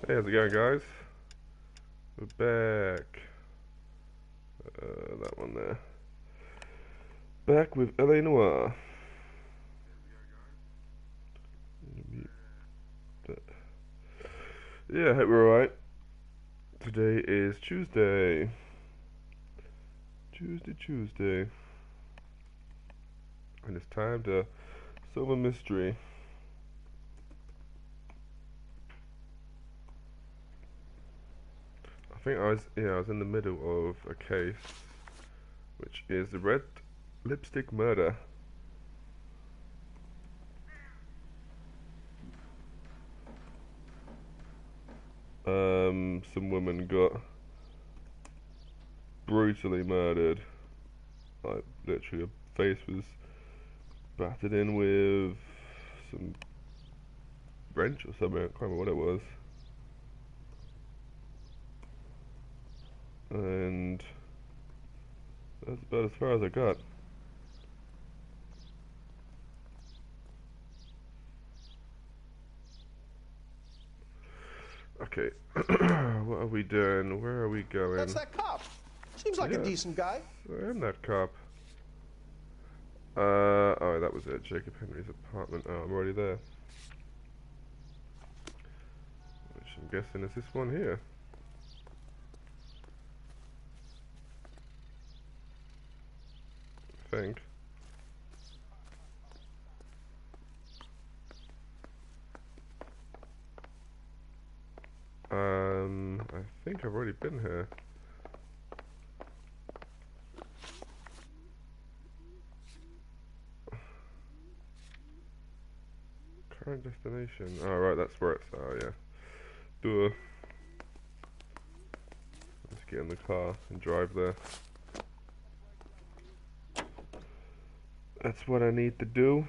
Hey, how's it going, guys? We're back. That one there. Back with L.A Noire. Yeah, I hope we're alright. Today is Tuesday. Tuesday. And it's time to solve a mystery. I think I was in the middle of a case, which is the red lipstick murder. Some woman got brutally murdered. Like, literally, her face was battered in with some wrench or something. I can't remember what it was. And that's about as far as I got. Okay, what are we doing? Where are we going? That's that cop. Seems like a decent guy. I am that cop. Oh, that was it. Jacob Henry's apartment. Oh, I'm already there. Which I'm guessing is this one here. I think. I think I've already been here. Current destination. Oh, right, that's where it's. Oh, yeah. Duh. Let's get in the car and drive there. That's what I need to do.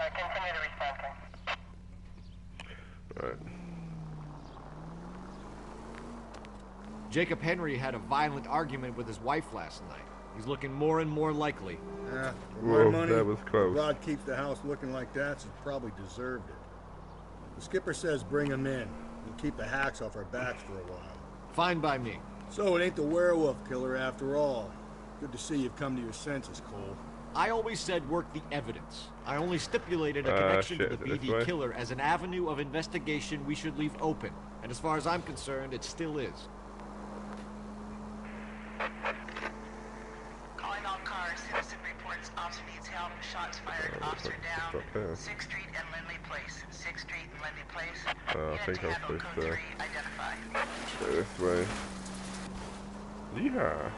Continue to respond. Alright. Jacob Henry had a violent argument with his wife last night. He's looking more and more likely. Yeah, for Whoa, my money, that was close. Rod keeps the house looking like that, so he probably deserved it. The skipper says bring him in. We'll keep the hacks off our backs for a while. Fine by me. So it ain't the werewolf killer after all. Good to see you've come to your senses, Cole. I always said work the evidence. I only stipulated a connection to the BD killer as an avenue of investigation we should leave open. And as far as I'm concerned, it still is. Calling all cars. Citizen reports officer needs help. Shots fired. Officer down. 6th Street and Lindley Place. 6th Street and Lindley Place. I think I'm supposed to identify. go this way. Yeehaw!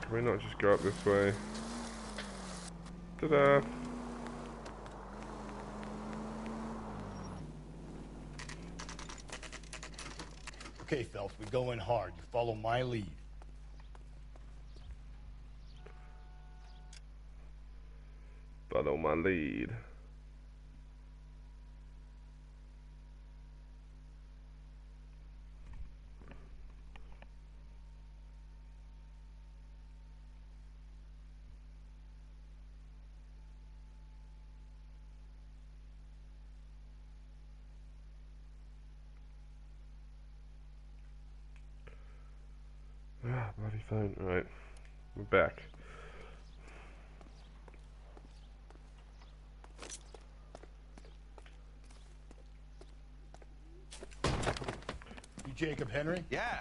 Can we not just go up this way? Ta-da! Okay, Phelps, we go in hard. You follow my lead. Follow my lead. Ah, bloody phone. Right. We're back. You Jacob Henry? Yeah.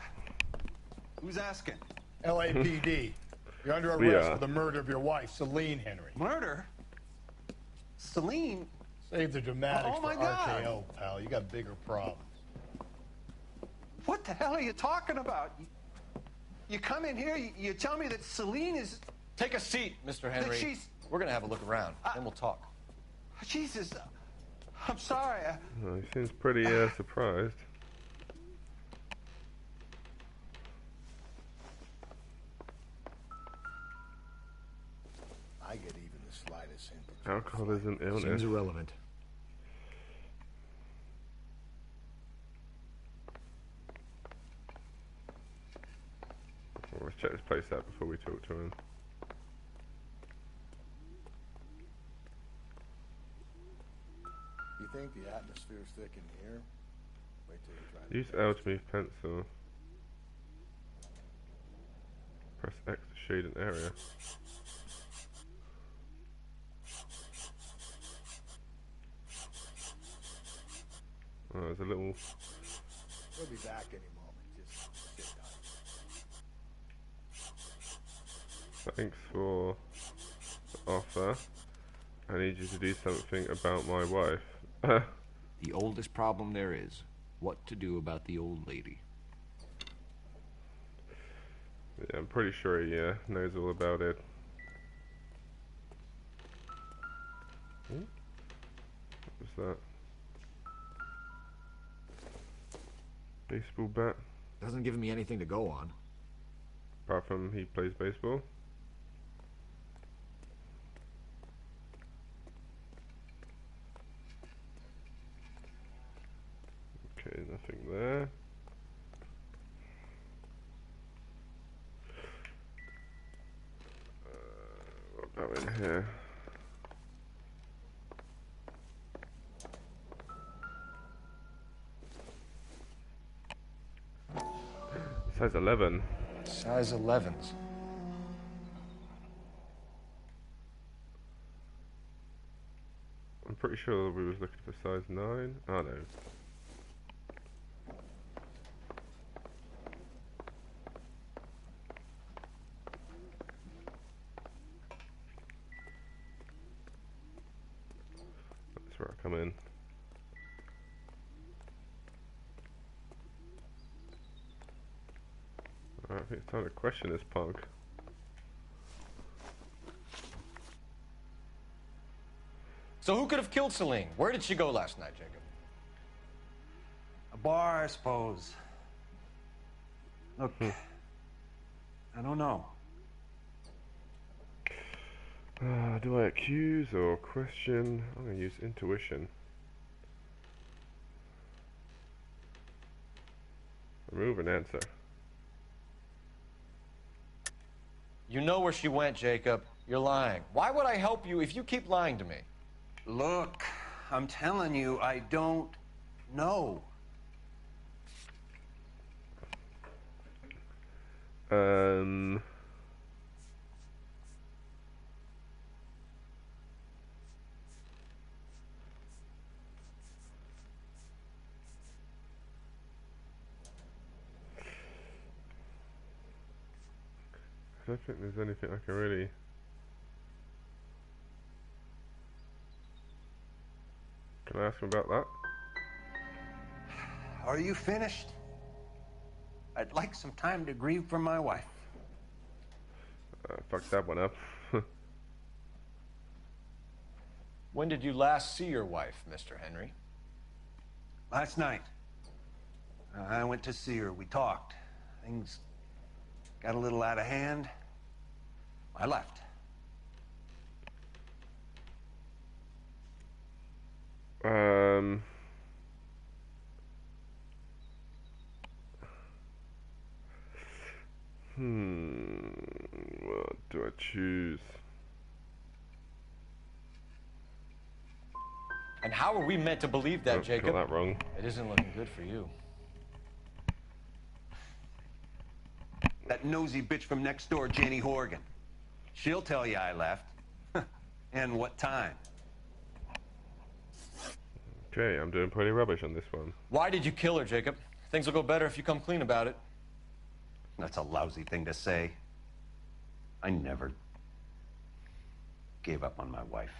Who's asking? LAPD. You're under We arrest are. for the murder of your wife, Celine Henry. Murder? Celine? Save the dramatics Oh, my for God. RKO, pal. You got bigger problems. What the hell are you talking about? You come in here, you tell me that Celine is... Take a seat, Mr. Henry. she's- We're gonna have a look around, then we'll talk. Jesus, I'm sorry. Oh, he seems pretty surprised. Alcoholism, illness. Seems irrelevant. Well, let's check this place out before we talk to him. You think the atmosphere's thick in here? Wait till you try. Use L to move pencil. Press X to shade an area. Oh, there's a little... We'll be back any moment. Just sit down. Thanks for the offer. I need you to do something about my wife. The oldest problem there is. What to do about the old lady. Yeah, I'm pretty sure he knows all about it. What was that? Baseball bat? Doesn't give me anything to go on. Apart from he plays baseball. Okay, nothing there. What about in here? Size 11. Size 11s. I'm pretty sure we was looking for size 9. Oh no. That's where I come in. I think it's time to question this punk. So who could have killed Celine? Where did she go last night, Jacob? A bar, I suppose. Look, I don't know. Do I accuse or question? I'm going to use intuition. Remove an answer. You know where she went, Jacob. You're lying. Why would I help you if you keep lying to me? Look, I'm telling you, I don't know. I don't think there's anything I can really... Can I ask him about that? Are you finished? I'd like some time to grieve for my wife. Fucked that one up. When did you last see your wife, Mr. Henry? Last night. I went to see her. We talked. Things got a little out of hand. I left. What do I choose? And how are we meant to believe that, Jacob? Got that wrong. It isn't looking good for you. That nosy bitch from next door, Janie Horgan. She'll tell you I left. And what time. Okay, I'm doing pretty rubbish on this one. Why did you kill her, Jacob? Things will go better if you come clean about it. That's a lousy thing to say. I never gave up on my wife.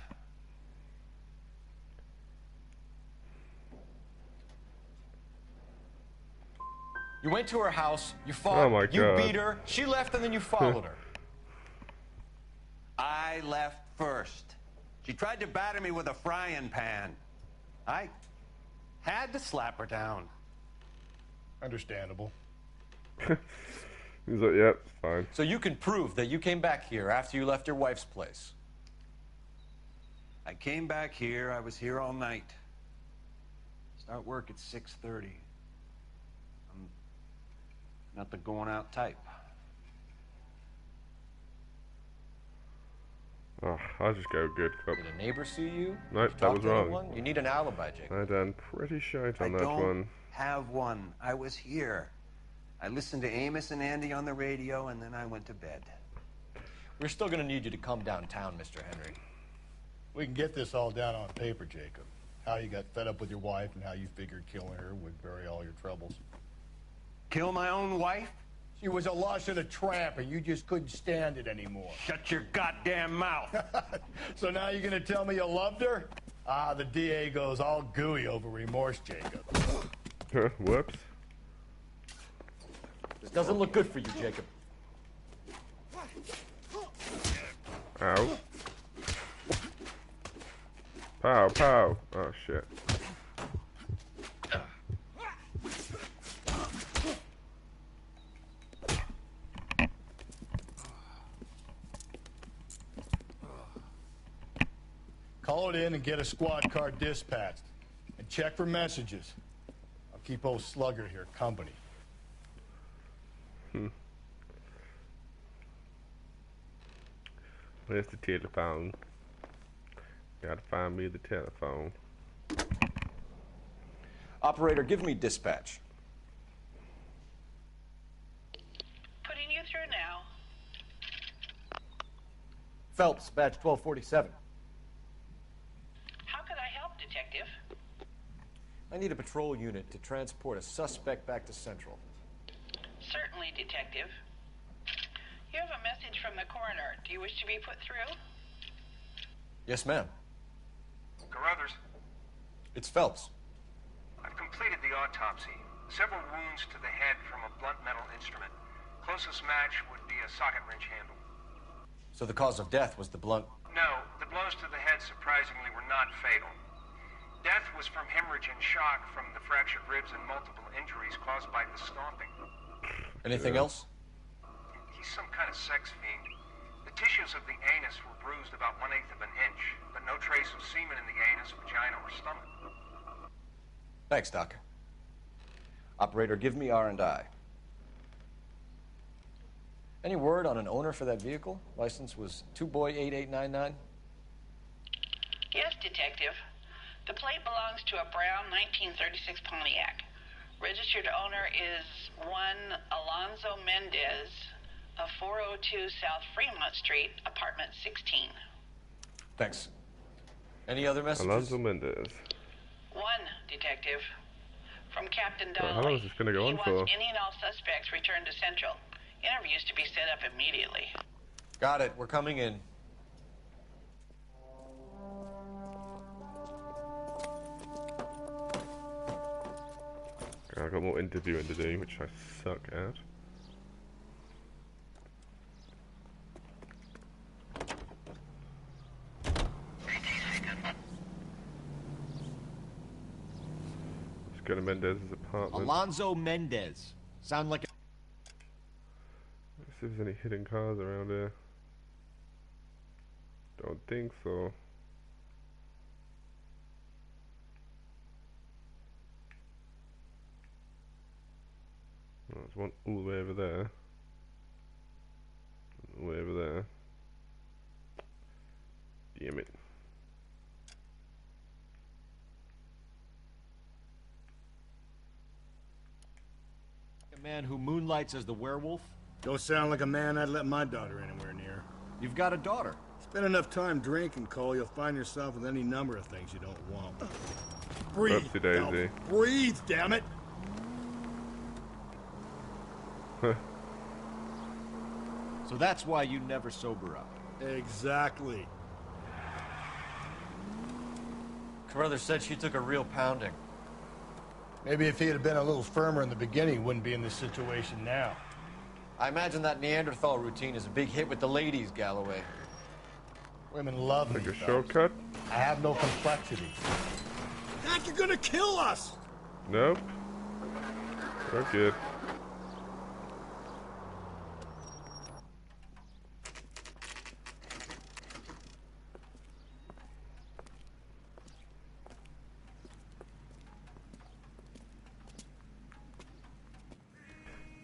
You went to her house, you fought, Oh my you God. beat her, she left, and then you followed her. I left first. She tried to batter me with a frying pan. I had to slap her down. Understandable. He's like, yep, it's fine. So you can prove that you came back here after you left your wife's place. I came back here. I was here all night. Start work at 6:30. I'm not the going out type. Oh, I'll just go good cop. Did a neighbor see you? Nope, that was wrong. Anyone? You need an alibi, Jake. I done pretty shite on I that don't one. have one. I was here. I listened to Amos and Andy on the radio, and then I went to bed. We're still gonna need you to come downtown, Mr. Henry. We can get this all down on paper, Jacob. How you got fed up with your wife and how you figured killing her would bury all your troubles. Kill my own wife? She was a lush and a tramp, and you just couldn't stand it anymore. Shut your goddamn mouth. So now you're gonna tell me you loved her? Ah, the DA goes all gooey over remorse, Jacob. Whoops. This doesn't look good for you, Jacob. Ow. Pow, pow. Oh, shit. Call it in and get a squad car dispatched. And check for messages. I'll keep old Slugger here company. Where's the telephone? Gotta find me the telephone. Operator, give me dispatch. Putting you through now. Phelps, badge 1247. How could I help, Detective? I need a patrol unit to transport a suspect back to Central. Certainly, Detective. You have a message from the coroner. Do you wish to be put through? Yes, ma'am. Carruthers, It's Phelps. I've completed the autopsy. Several wounds to the head from a blunt metal instrument. Closest match would be a socket wrench handle. So the cause of death was the blunt. No, the blows to the head surprisingly were not fatal. Death was from hemorrhage and shock from the fractured ribs and multiple injuries caused by the stomping. Anything else? He's some kind of sex fiend. The tissues of the anus were bruised about 1/8 of an inch, but no trace of semen in the anus, vagina, or stomach. Thanks, Doc. Operator, give me R&I. Any word on an owner for that vehicle? License was 2boy8899. Yes, Detective. The plate belongs to a brown 1936 Pontiac. Registered owner is one Alonzo Mendez of 402 South Fremont Street, apartment 16. Thanks. Any other messages? Alonzo Mendez. One, Detective. From Captain Well, Donnelly. how long is this gonna go on He for? wants any and all suspects returned to Central. Interviews to be set up immediately. Got it. We're coming in. I've got more interviewing to do, which I suck at. Let's go to Mendez's apartment. Alonzo Mendez. Sound like a... Let's see if there's any hidden cars around here. Don't think so. Oh, there's one all the way over there. All the way over there. Damn it. a man who moonlights as the werewolf? Don't sound like a man I'd let my daughter anywhere near. You've got a daughter. Spend enough time drinking, Cole, you'll find yourself with any number of things you don't want. Breathe. Oopsie daisy. Now, breathe, damn it. So that's why you never sober up. Exactly. Carruthers said she took a real pounding. Maybe if he had been a little firmer in the beginning, he wouldn't be in this situation now. I imagine that Neanderthal routine is a big hit with the ladies, Galloway. Women love me. Like a fellas. shortcut? I have no complexity. Dad, you're gonna kill us! Nope. We're good.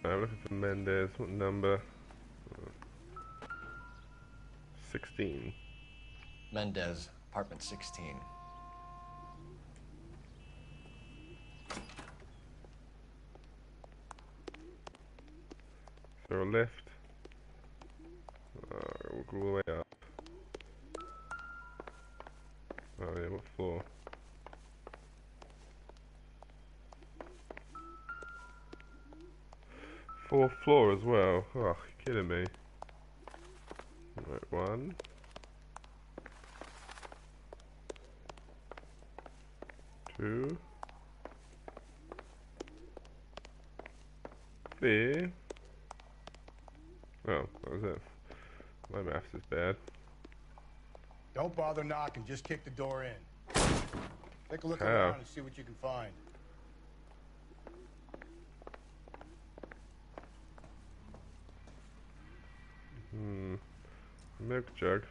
I'm looking for Mendez. What number? 16. Mendez, apartment 16. Is there a lift? We'll go all the way up. Oh yeah, what floor? Fourth floor as well. Oh, you're kidding me. Right, 1. 2. 3. Oh, that was it. My maths is bad. Don't bother knocking, just kick the door in. Take a look How? around and see what you can find. Milk jug.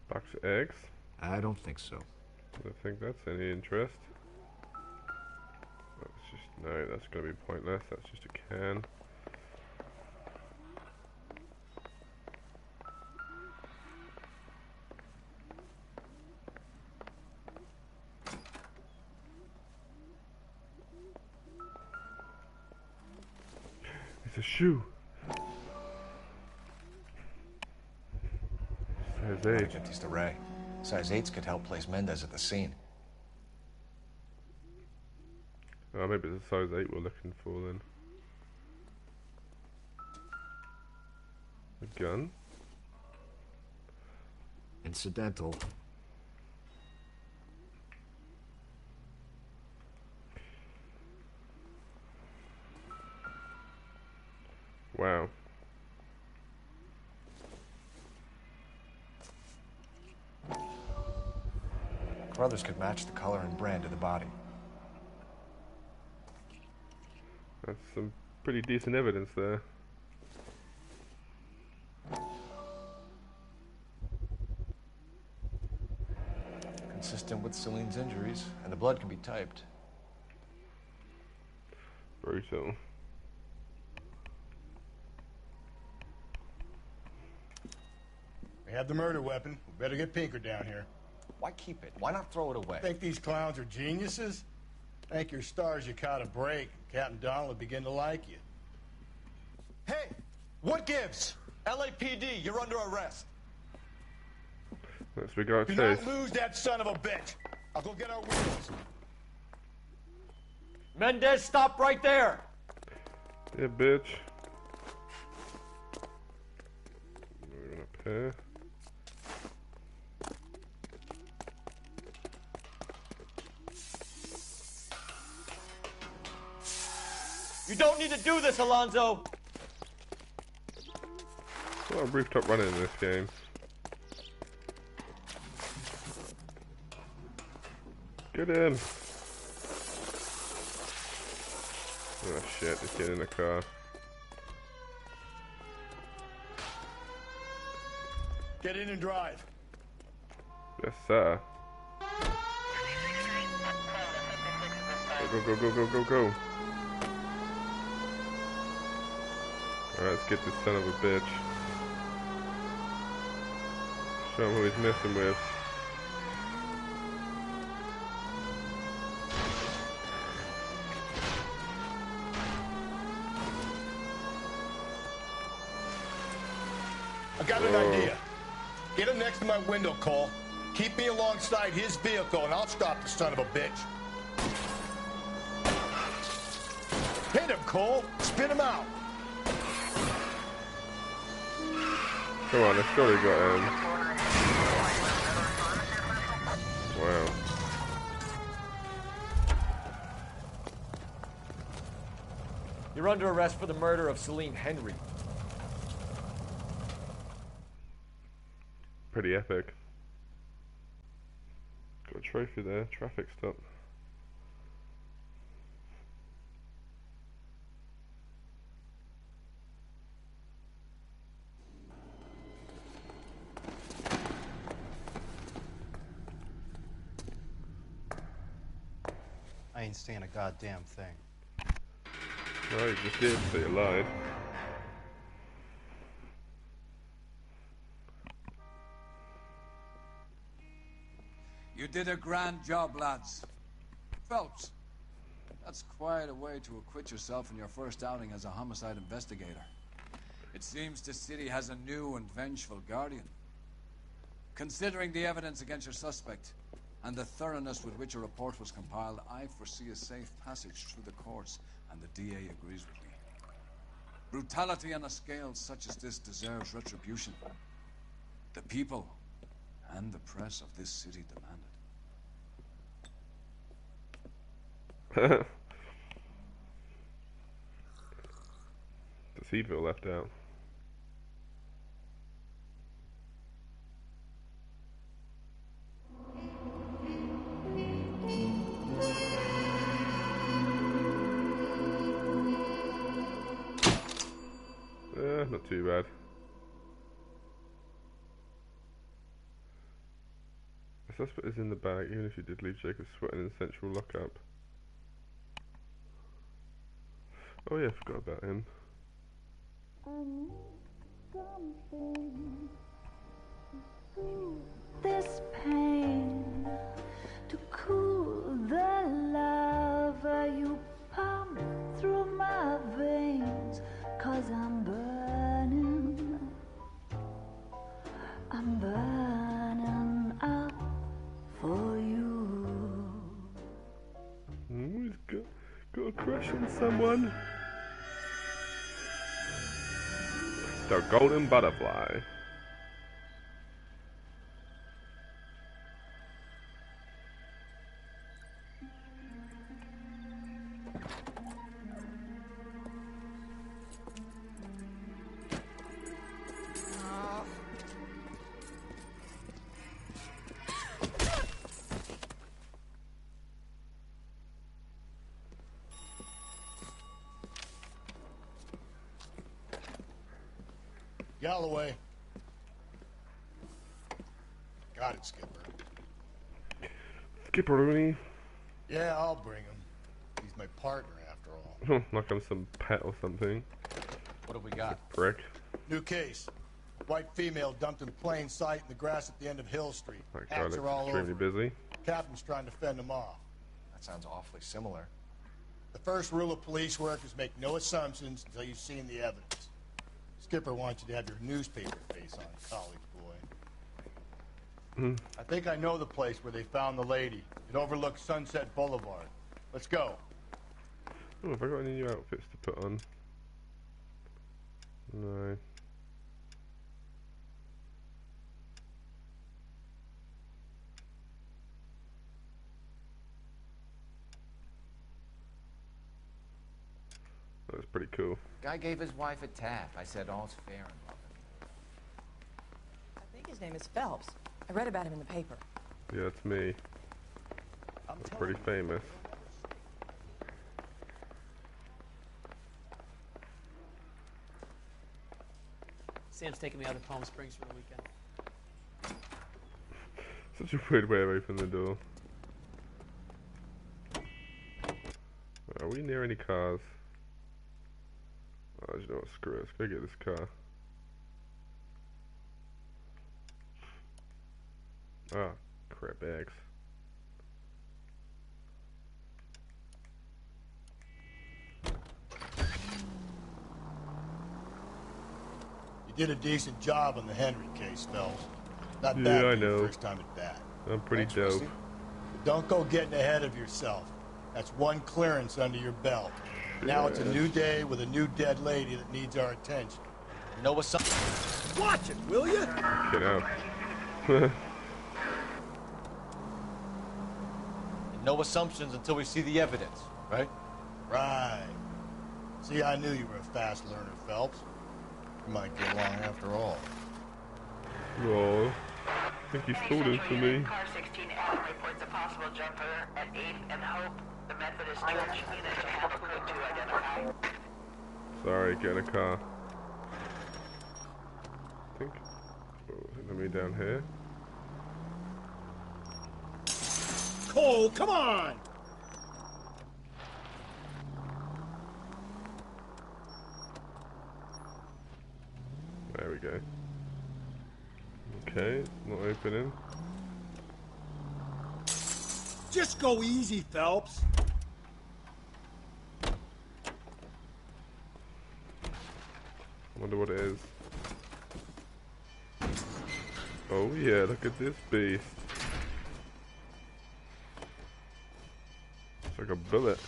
Box of eggs. I don't think so. I don't think that's any interest. That's just, no, that's going to be pointless. That's just a can. It's a shoe. Size 8. Get these to Ray. Size 8s could help place Mendez at the scene. Oh, maybe it's a size 8 we're looking for then. A gun. Incidental. Wow. Brothers could match the color and brand of the body. That's some pretty decent evidence there. Consistent with Celine's injuries, and the blood can be typed. Brutal. We have the murder weapon. We better get Pinker down here. Why keep it? Why not throw it away? Think these clowns are geniuses? Thank your stars you caught a break. Captain Donald will begin to like you. Hey! What gives? LAPD, you're under arrest. Let's begin our Do chase. not lose that son of a bitch. I'll go get our wheels. Mendez, stop right there! Yeah, bitch. Moving up here. You don't need to do this, Alonzo! A lot of rooftop running in this game. Get in! Oh shit, just get in the car. Get in and drive. Yes, sir. Go, go, go, go, go, go. Alright, let's get this son of a bitch. Show him who he's messing with. I got an idea. Get him next to my window, Cole. Keep me alongside his vehicle, and I'll stop the son of a bitch. Hit him, Cole. Spin him out. Come on, I surely got him. Wow. You're under arrest for the murder of Celine Henry. Pretty epic. Got a trophy there, traffic stop. ain't saying a goddamn thing. No, you just did, so you lied. You did a grand job, lads. Phelps, that's quite a way to acquit yourself in your first outing as a homicide investigator. It seems the city has a new and vengeful guardian. Considering the evidence against your suspect, and the thoroughness with which a report was compiled, I foresee a safe passage through the courts, and the DA agrees with me. Brutality on a scale such as this deserves retribution. The people and the press of this city demand it. Does he feel left out? Not too bad. The suspect is in the bag, even if you did leave Jacob sweating in central lockup. Oh yeah, I forgot about him. Something to soothe this pain, to cool the lava you pump through my veins, 'cause I'm burning up for you. He's got a crush on someone. The golden butterfly. Galloway. Got it, Skipper. Skipperoonie. Yeah, I'll bring him. He's my partner, after all. Like I'm some pet or something. What do we got? Prick. New case. White female dumped in plain sight in the grass at the end of Hill Street. That guy Hats looks are all extremely over. busy. Captain's trying to fend them off. That sounds awfully similar. The first rule of police work is make no assumptions until you've seen the evidence. Skipper wants you to have your newspaper face on, college boy. I think I know the place where they found the lady. It overlooks Sunset Boulevard. Let's go. Oh, have I got any new outfits to put on? No. That's pretty cool. Guy gave his wife a tap. I said all's fair in love. I think his name is Phelps. I read about him in the paper. Yeah, it's me. I'm pretty famous. Sam's taking me out to Palm Springs for the weekend. Such a weird way of opening the door. Are we near any cars? Oh, you know what? Screw it. Let's go get this car. Ah, crap bags. You did a decent job on the Henry case, Phelps. Not Yeah, bad I for your know. first time at bat. I'm pretty Thanks, dope. Rusty. Don't go getting ahead of yourself. That's one clearance under your belt. Now it's a new day with a new dead lady that needs our attention. You know what's up? Watch it, will you? Get out. No assumptions until we see the evidence, right? Right. See, I knew you were a fast learner, Phelps. You might get along after all. Oh, I think he's falling for me. Car 16 Adam reports a possible jumper at 8th and Hope. The Methodist Church unit to handle code 2 identify. Sorry, get in a car. I think. Oh, let me down here. Cole, come on! go. Okay, it's not opening. Just go easy, Phelps. Wonder what it is. Oh yeah, look at this beast. It's like a bullet.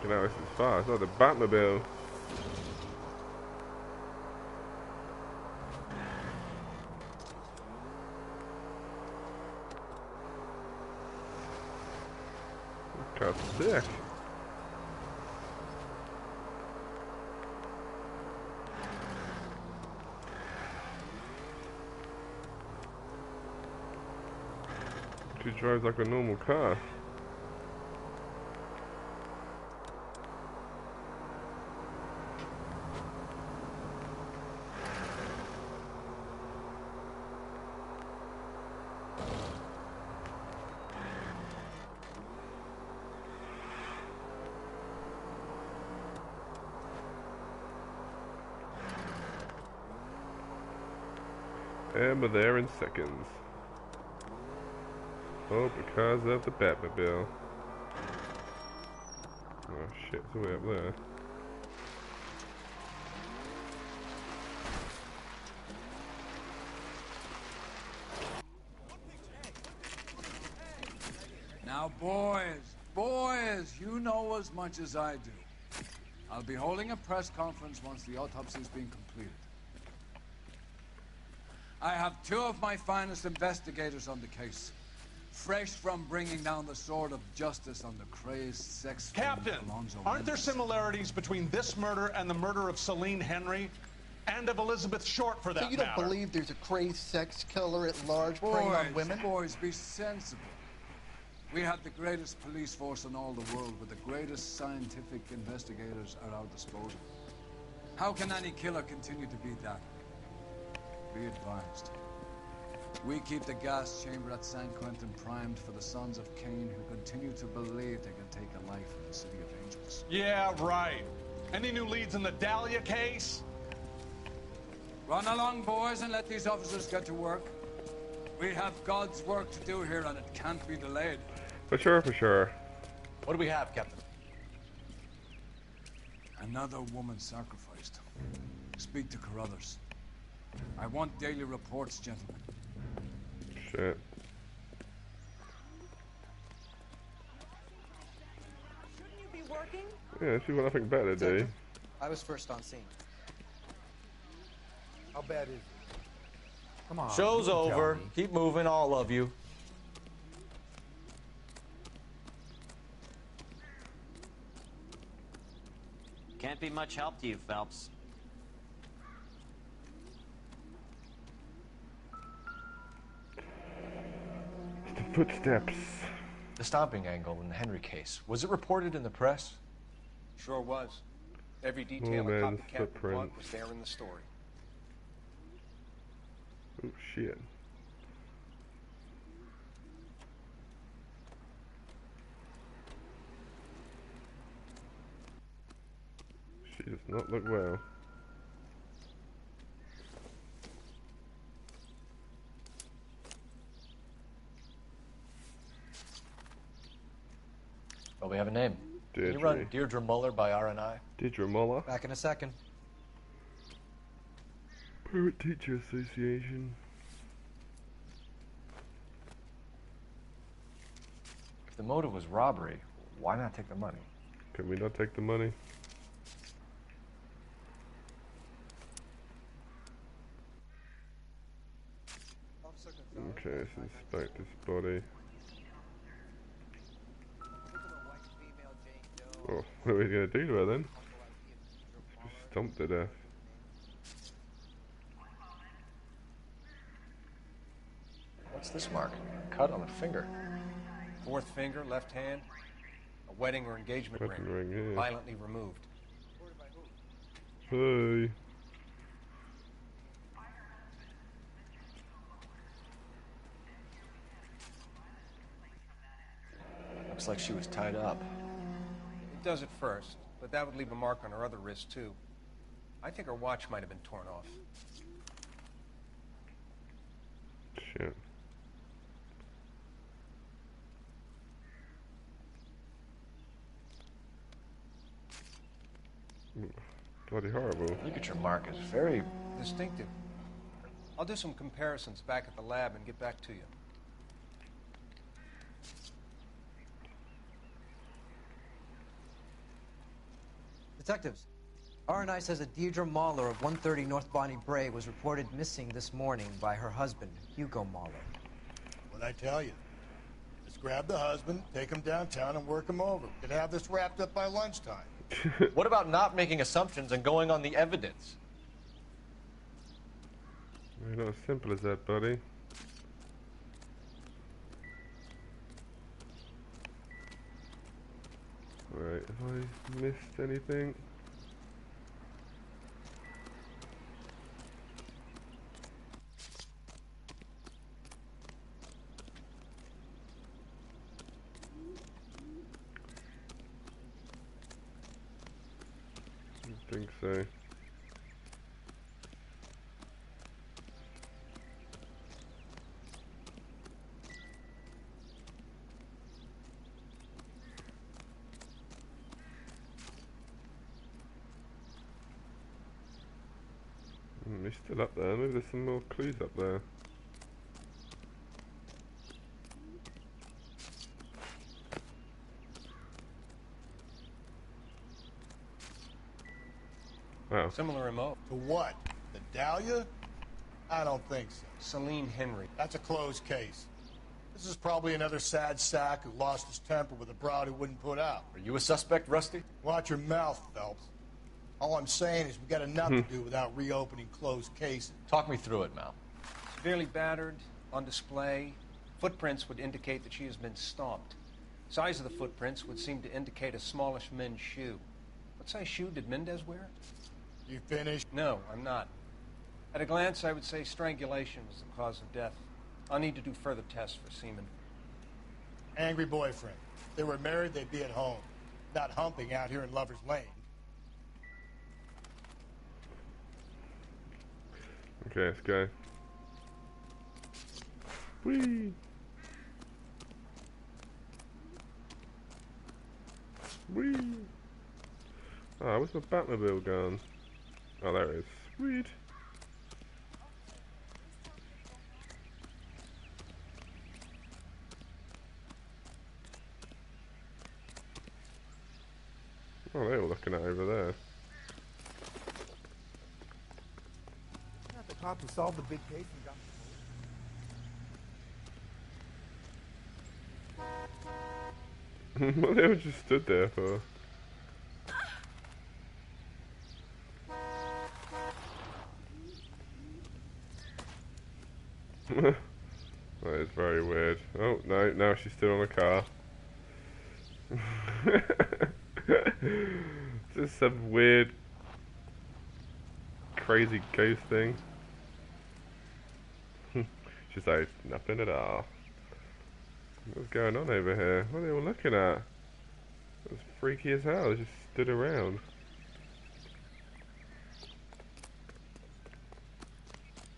You know, this is fast. It's like the Batmobile. Look how sick. She drives like a normal car. And we're there in seconds. Oh, because of the Batmobile. Oh shit, it's way up there. Now, boys, you know as much as I do. I'll be holding a press conference once the autopsy's been completed. I have two of my finest investigators on the case. Fresh from bringing down the sword of justice on the crazed sex... Captain, aren't there similarities between this murder and the murder of Celine Henry? And of Elizabeth Short, for that matter? So you don't believe there's a crazed sex killer at large boys, preying on women? Boys, be sensible. We have the greatest police force in all the world, with the greatest scientific investigators at our disposal. How can any killer continue to be that? Be advised. We keep the gas chamber at San Quentin primed for the sons of Cain who continue to believe they can take a life in the City of Angels. Yeah, right. Any new leads in the Dahlia case? Run along, boys, and let these officers get to work. We have God's work to do here, and it can't be delayed. For sure, for sure. What do we have, Captain? Another woman sacrificed. Speak to Carruthers. I want daily reports, gentlemen. Shit. Shouldn't you be working? Yeah, she got nothing better to do. I was first on scene. How bad is it? Come on. Show's over. Keep moving, all of you. Can't be much help to you, Phelps. The footsteps. The stomping angle in the Henry case. Was it reported in the press? Sure was. Every detail a copycat would want was there in the story. Oh shit. She does not look well. Well, we have a name. Deirdre. Can you run Deirdre Muller by RNI? Deirdre Muller. Back in a second. Pirate Teacher Association. If the motive was robbery, why not take the money? Can we not take the money? Okay, let's inspect this body. Oh, what are we gonna do to her then? Just stomped to death. What's this mark? Cut on the finger. Fourth finger, left hand. A wedding or engagement ring. Yeah. Violently removed. Hey. looks like she was tied up. It does at first, but that would leave a mark on her other wrist, too. I think her watch might have been torn off. Shit. Bloody horrible. Look at your mark. It's very distinctive. I'll do some comparisons back at the lab and get back to you. Detectives, R&I says that Deirdre Mahler of 130 North Bonnie Bray was reported missing this morning by her husband, Hugo Mahler. What'd I tell you? Just grab the husband, take him downtown, and work him over. Could have this wrapped up by lunchtime. What about not making assumptions and going on the evidence? Not as simple as that, buddy. Right, have I missed anything? I think so. He's still up there. Maybe there's some more clues up there. Wow. Similar remote. To what? The Dahlia? I don't think so. Celine Henry. That's a closed case. This is probably another sad sack who lost his temper with a broad who wouldn't put out. Are you a suspect, Rusty? Watch your mouth, Phelps. All I'm saying is we got enough to do without reopening closed cases. Talk me through it, Mal. Severely battered, on display. Footprints would indicate that she has been stomped. Size of the footprints would seem to indicate a smallish men's shoe. What size shoe did Mendez wear? You finished? No, I'm not. At a glance, I would say strangulation was the cause of death. I'll need to do further tests for semen. Angry boyfriend. If they were married, they'd be at home. Not humping out here in Lover's Lane. Okay, let's go. Whee! Whee! Ah, where's my Batmobile gone? Oh, there it is. Sweet! Oh, they're all looking at over there. Not the cop who solved the big case and got What they all just stood there for? That is very weird. Oh, no, now she's still on the car. Just some weird, crazy ghost thing. She's like, nothing at all. What's going on over here? What are they all looking at? It's freaky as hell. They just stood around.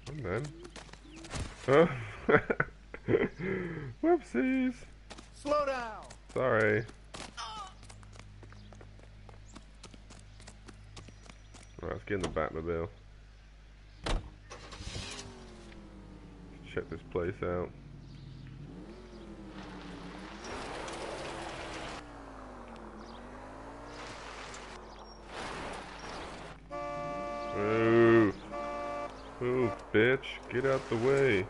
And then... Oh. Whoopsies! Slow down! Sorry. Right, let's get in the Batmobile. Check this place out. Ooh. Ooh, bitch. Get out the way.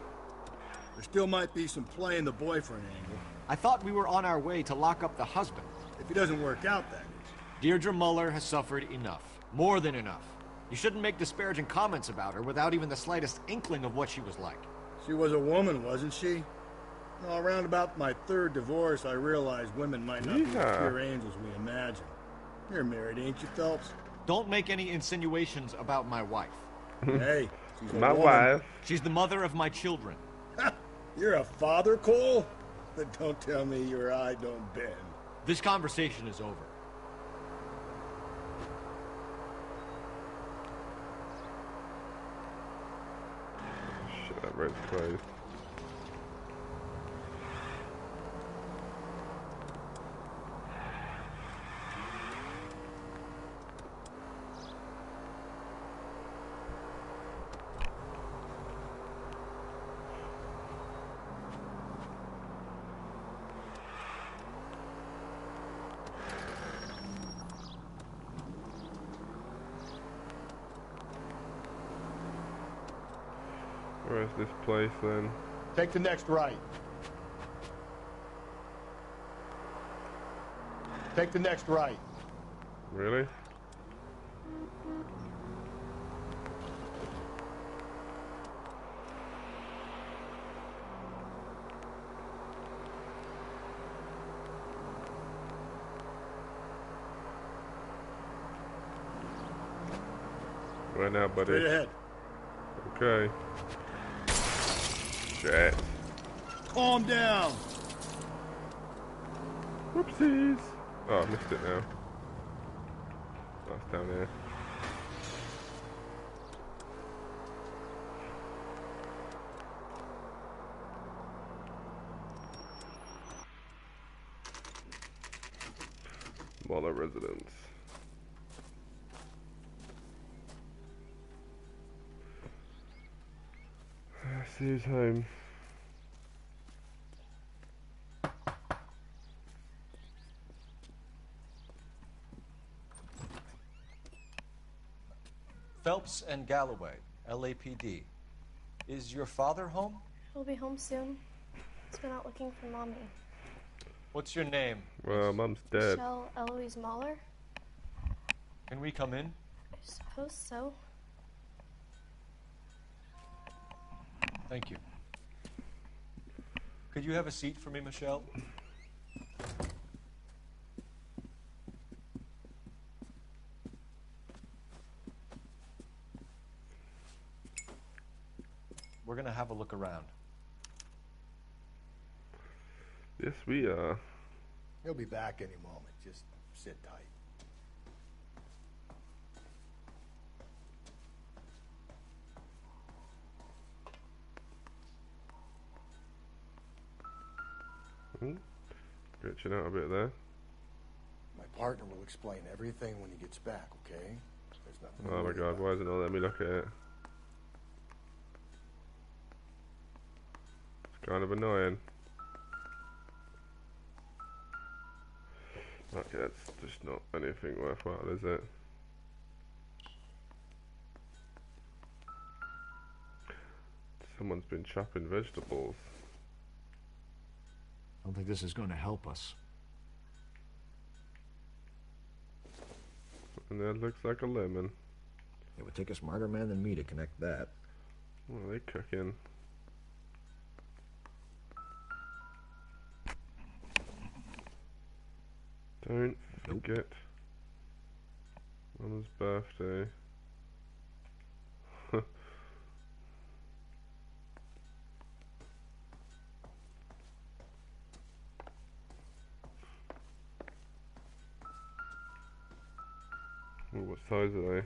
There still might be some playing the boyfriend angle. I thought we were on our way to lock up the husband. If he doesn't work out, that is. Deirdre Muller has suffered enough. More than enough. You shouldn't make disparaging comments about her without even the slightest inkling of what she was like. She was a woman, wasn't she? Well, around about my third divorce, I realized women might not be as pure angels we imagine. You're married, ain't you, Phelps? Don't make any insinuations about my wife. Hey, she's my wife. She's the mother of my children. You're a father, Cole? Don't tell me your eye don't bend. This conversation is over. Shit, that road's closed. Where's this place then? Take the next right. Take the next right. Really? Right now, buddy. Straight ahead. Okay. Shit. Calm down. Whoopsies. Oh, I missed it now. That's down here. Smaller residence. See who's home. Phelps and Galloway, LAPD. Is your father home? He'll be home soon. He's been out looking for Mommy. What's your name? Well, Mum's dead. Michelle Eloise Mahler? Can we come in? I suppose so. Thank you. Could you have a seat for me, Michelle? We're gonna have a look around. Yes, we are. He'll be back any moment. Just sit tight. Stretching out a bit there. My partner will explain everything when he gets back, okay? There's nothing to Oh my worry god, about. why isn't it letting me look at it? It's kind of annoying. Okay, that's just not anything worthwhile, is it? Someone's been chopping vegetables. I don't think this is going to help us. And that looks like a lemon. It would take a smarter man than me to connect that. What are they cooking? Don't forget Mama's birthday. Ooh, what size are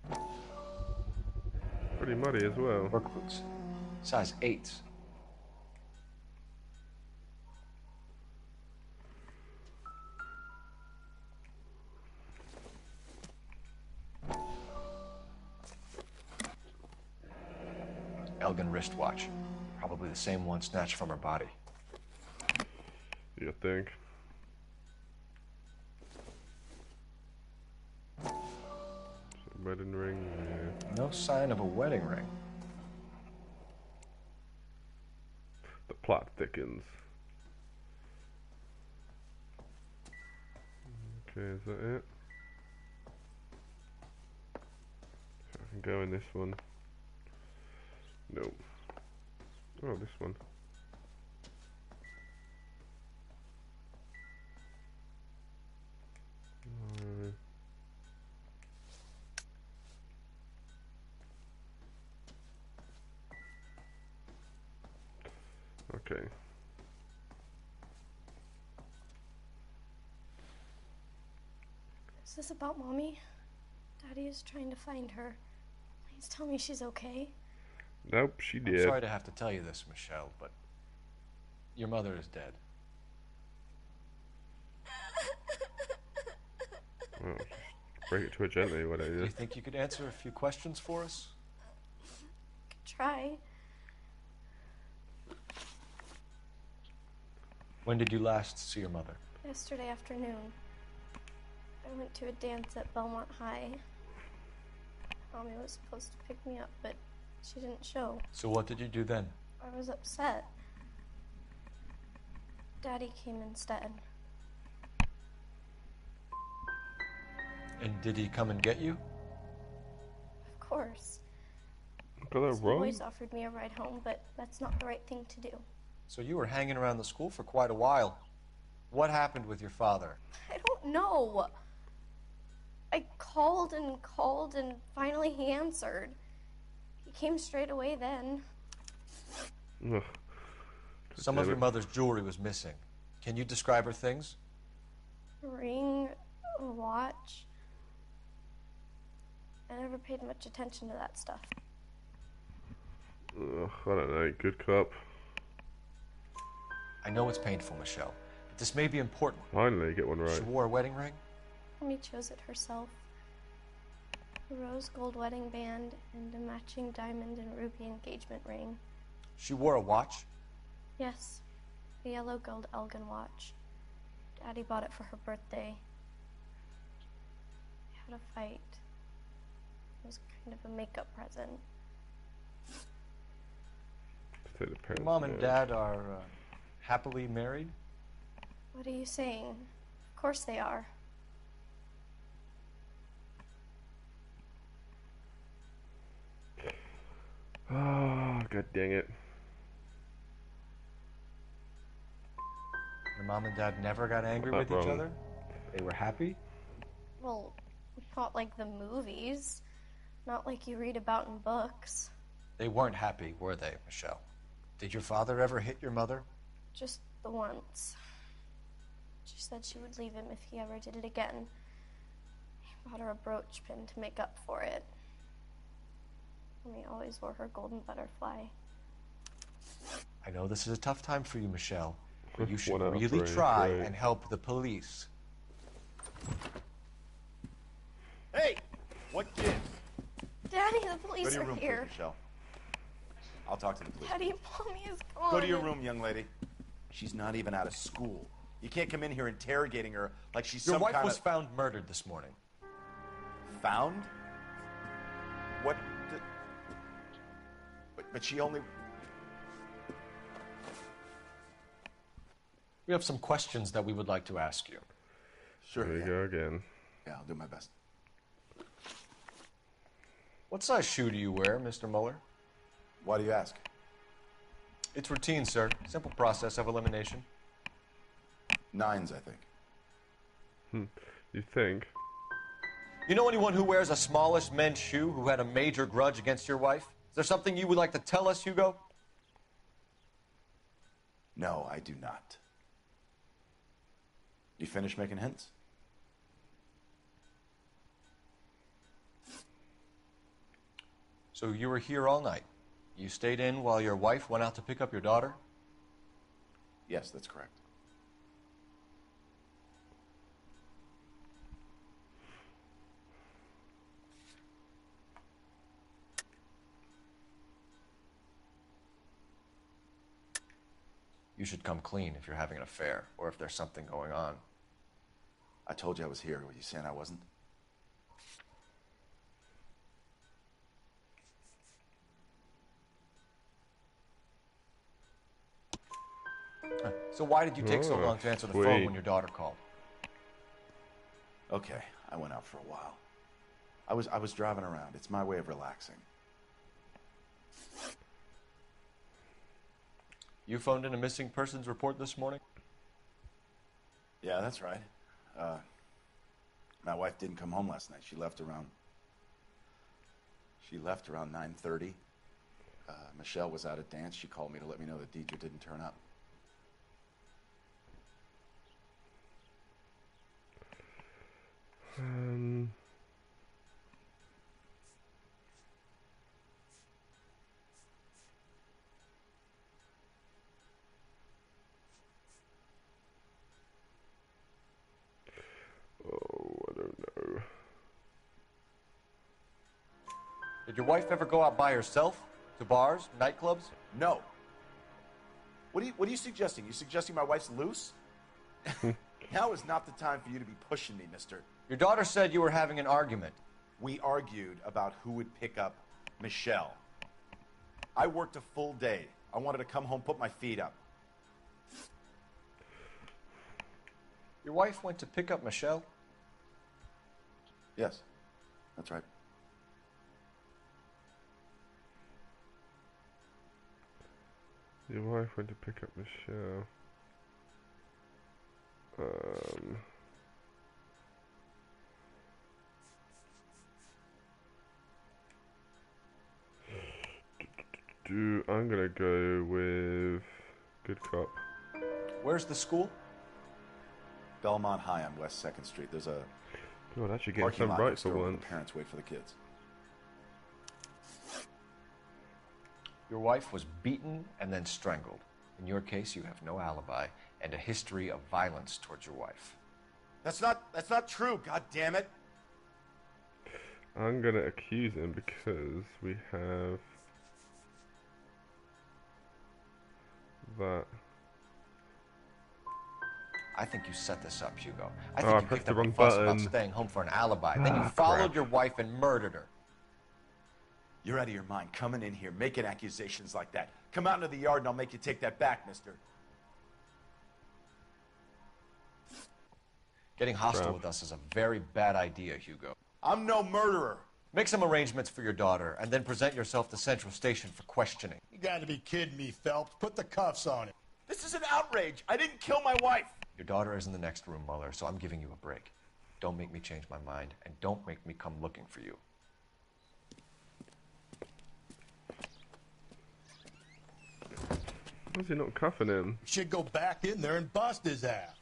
they? Pretty muddy as well. Work boots. Size 8s. Elgin wristwatch. Probably the same one snatched from her body. You think? Wedding ring? Yeah. No sign of a wedding ring. The plot thickens. Okay, is that it? I can go in this one. Nope. Oh, this one. Okay. Is this about Mommy? Daddy is trying to find her. Please tell me she's okay. Nope, she did. I'm sorry to have to tell you this, Michelle, but your mother is dead. Well, just break it to her gently, what I Do did. you think you could answer a few questions for us? Could try. When did you last see your mother? Yesterday afternoon. I went to a dance at Belmont High. Mommy was supposed to pick me up, but she didn't show. So what did you do then? I was upset. Daddy came instead. And did he come and get you? Of course. Got that He's wrong? always offered me a ride home, but that's not the right thing to do. So you were hanging around the school for quite a while. What happened with your father? I don't know. I called and finally he answered. He came straight away then. Ugh. Some of your mother's jewelry was missing. Can you describe her things? A ring, a watch. I never paid much attention to that stuff. Ugh, I don't know. Good cop. I know it's painful, Michelle, but this may be important. Finally, get one right. She wore a wedding ring? Mommy chose it herself. A rose gold wedding band and a matching diamond and ruby engagement ring. She wore a watch? Yes, a yellow gold Elgin watch. Daddy bought it for her birthday. We had a fight. It was kind of a makeup present. Your mom and dad are happily married? What are you saying? Of course they are. Oh, god dang it. Your mom and dad never got angry with each other? They were happy? Well, not like the movies. Not like you read about in books. They weren't happy, were they, Michelle? Did your father ever hit your mother? Just the once. She said she would leave him if he ever did it again. He bought her a brooch pin to make up for it. Mommy always wore her golden butterfly. I know this is a tough time for you, Michelle, but you should One out of really three, try great. and help the police. Hey! What gives? Daddy, the Go police to your are room, here. please, Michelle. I'll talk to the police. Daddy, Mommy is gone. Go to your room, young lady. She's not even out of school. You can't come in here interrogating her like she's Your some wife kind was of... found murdered this morning. Found? What? But she only... We have some questions that we would like to ask you. Sure. There you go again. Yeah, I'll do my best. What size shoe do you wear, Mr. Mueller? Why do you ask? It's routine, sir. Simple process of elimination. 9s, I think. You think? You know anyone who wears a smallish men's shoe who had a major grudge against your wife? Is there something you would like to tell us, Hugo? No, I do not. You finished making hints? So you were here all night. You stayed in while your wife went out to pick up your daughter? Yes, that's correct. You should come clean if you're having an affair or if there's something going on. I told you I was here. Were you saying I wasn't? So why did you take so long to answer the phone when your daughter called? Okay, I went out for a while. I was driving around. It's my way of relaxing. You phoned in a missing persons report this morning? Yeah, that's right. My wife didn't come home last night. She left around 9:30. Michelle was out at dance. She called me to let me know that Deidre didn't turn up. Oh, I don't know. Did your wife ever go out by herself? To bars, nightclubs? No. What are you suggesting? You suggesting my wife's loose? Now is not the time for you to be pushing me, mister. Your daughter said you were having an argument. We argued about who would pick up Michelle. I worked a full day. I wanted to come home, put my feet up. Your wife went to pick up Michelle? Yes, that's right. Your wife went to pick up Michelle. I'm gonna go with good cop. Where's the school? Belmont High on West 2nd Street. There's a God, actually getting parking some lot right next for door where once. the parents wait for the kids. Your wife was beaten and then strangled. In your case, you have no alibi and a history of violence towards your wife. That's not true, god damn it. I'm gonna accuse him because we have that. I think you set this up, Hugo. I Oh, think I you pressed picked the up a wrong fuss about button. staying home for an alibi. Then you Ah, followed crap. your wife and murdered her. You're out of your mind coming in here making accusations like that. Come out into the yard and I'll make you take that back, mister. Getting hostile Crap. with us is a very bad idea, Hugo. I'm no murderer. Make some arrangements for your daughter and then present yourself to Central Station for questioning. You gotta be kidding me, Phelps. Put the cuffs on him. This is an outrage. I didn't kill my wife. Your daughter is in the next room, Muller, so I'm giving you a break. Don't make me change my mind, and don't make me come looking for you. Why is he not cuffing him? Should go back in there and bust his ass.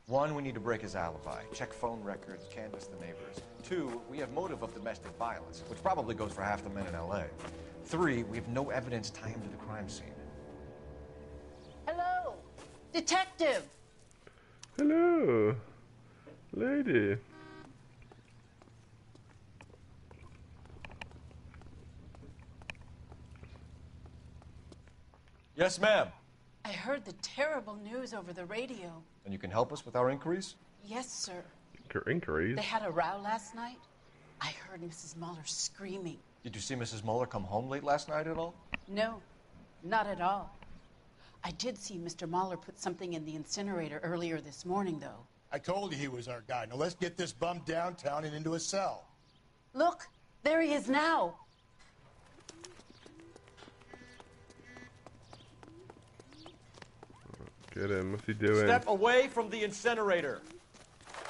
One, we need to break his alibi. Check phone records, canvass the neighbors. Two, we have motive of domestic violence, which probably goes for half the men in L.A. Three, we have no evidence tying him to the crime scene. Hello, detective. Hello, lady. Yes, ma'am. I heard the terrible news over the radio. And you can help us with our inquiries? Yes, sir. Inquiries? They had a row last night. I heard Mrs. Muller screaming. Did you see Mrs. Muller come home late last night at all? No, not at all. I did see Mr. Muller put something in the incinerator earlier this morning, though. I told you he was our guy. Now let's get this bum downtown and into a cell. Look, there he is now. Get him. What's he doing? Step away from the incinerator.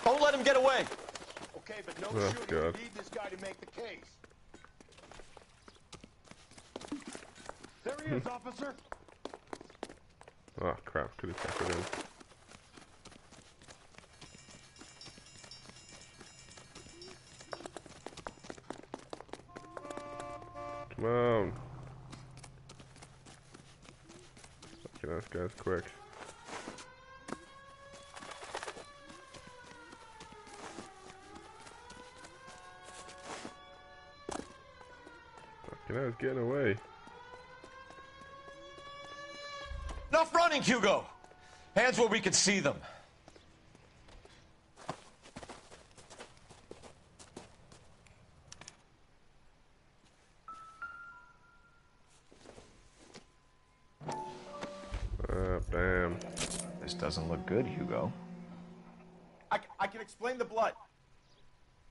Don't let him get away. Okay, but no Oh, shooting. God. We need this guy to make the case. There he is, officer. Oh crap! Could have tackled him. Come on. Fucking ass guys, quick. Fucking ass, getting away. Enough running, Hugo! Hands where we can see them. Bam. This doesn't look good, Hugo. I can explain the blood.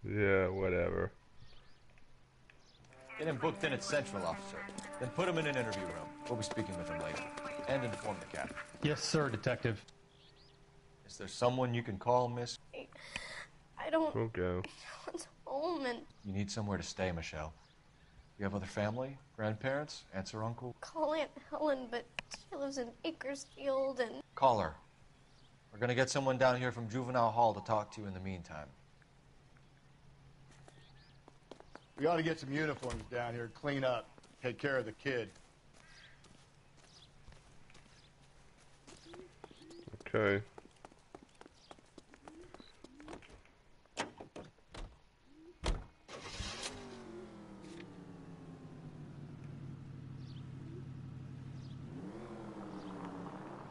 Yeah, whatever. Get him booked in at Central, officer. Then put him in an interview room. We'll be speaking with him later. And inform the captain. Yes, sir, detective. Is there someone you can call, miss? I don't We'll go. want home and You need somewhere to stay, Michelle. You have other family? Grandparents? Aunts or uncle? Call Aunt Helen, but she lives in Bakersfield and... Call her. We're gonna get someone down here from Juvenile Hall to talk to you in the meantime. We ought to get some uniforms down here, clean up, take care of the kid. Okay.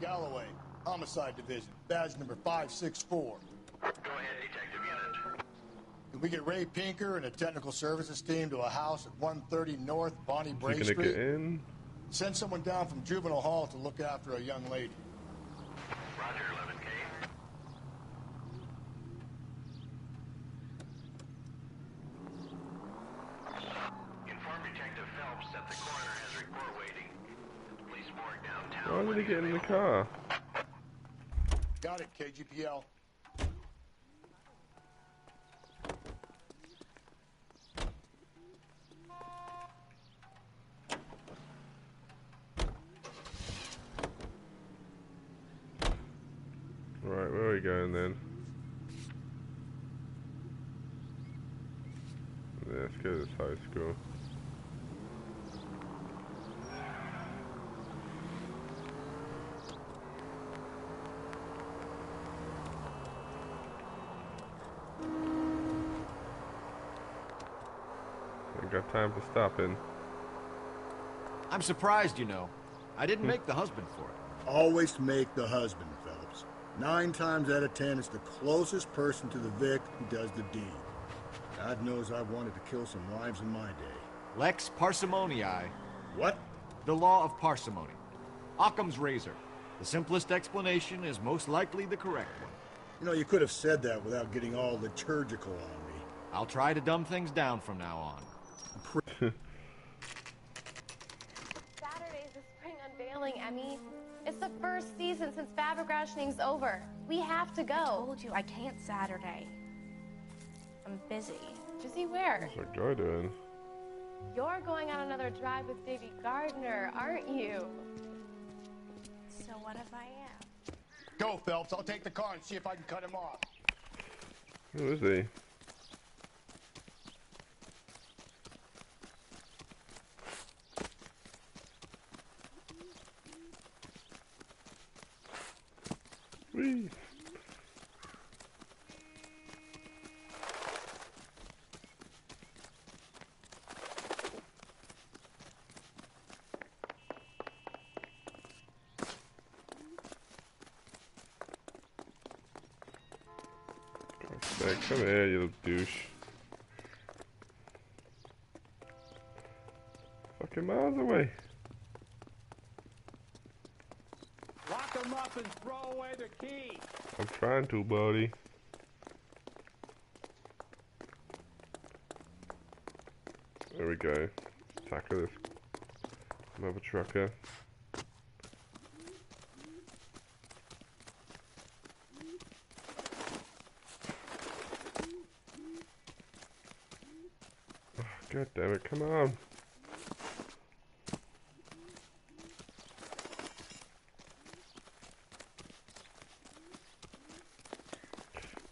Galloway, Homicide Division, badge number 564. Go ahead, Detective Unit. Can we get Ray Pinker and a technical services team to a house at 130 North Bonnie Bray Is he Street? gonna get in? Send someone down from Juvenile Hall to look after a young lady. Roger, 11K. Inform Detective Phelps that the coroner has report waiting at the police morgue downtown. Why did he get in the car? Got it, KGPL. Right, where are we going then? Yeah, let's go to this high school. Ain't got time for stopping. I'm surprised, you know. I didn't make the husband for it. Always make the husband, Phelps. 9 times out of 10, it's the closest person to the Vic who does the deed. God knows I've wanted to kill some wives in my day. Lex parsimoniae. What? The law of parsimony. Occam's razor. The simplest explanation is most likely the correct one. You know, you could have said that without getting all liturgical on me. I'll try to dumb things down from now on. Saturday's the spring unveiling, Emmy. It's the first season since fabric rationing's over. We have to go. I told you I can't Saturday. I'm busy. Busy where? What's that guy doing? You're going on another drive with Davy Gardner, aren't you? So what if I am? Go, Phelps. I'll take the car and see if I can cut him off. Who is he? Whee! Come here, you little douche. Fucking miles away. Lock him up and throw away the key. I'm trying to, buddy. There we go. Tackle this mother trucker. God damn it, come on.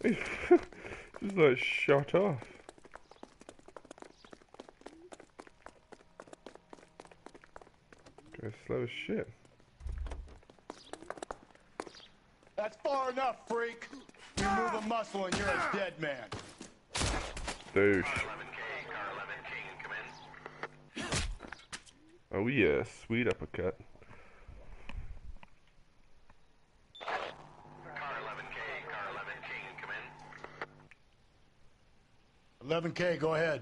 Just like shot off. Go slow as shit. That's far enough, freak. You move a muscle and you're a dead man. Douche. Oh yeah, sweet uppercut. Car 11 King, come in. 11K, go ahead.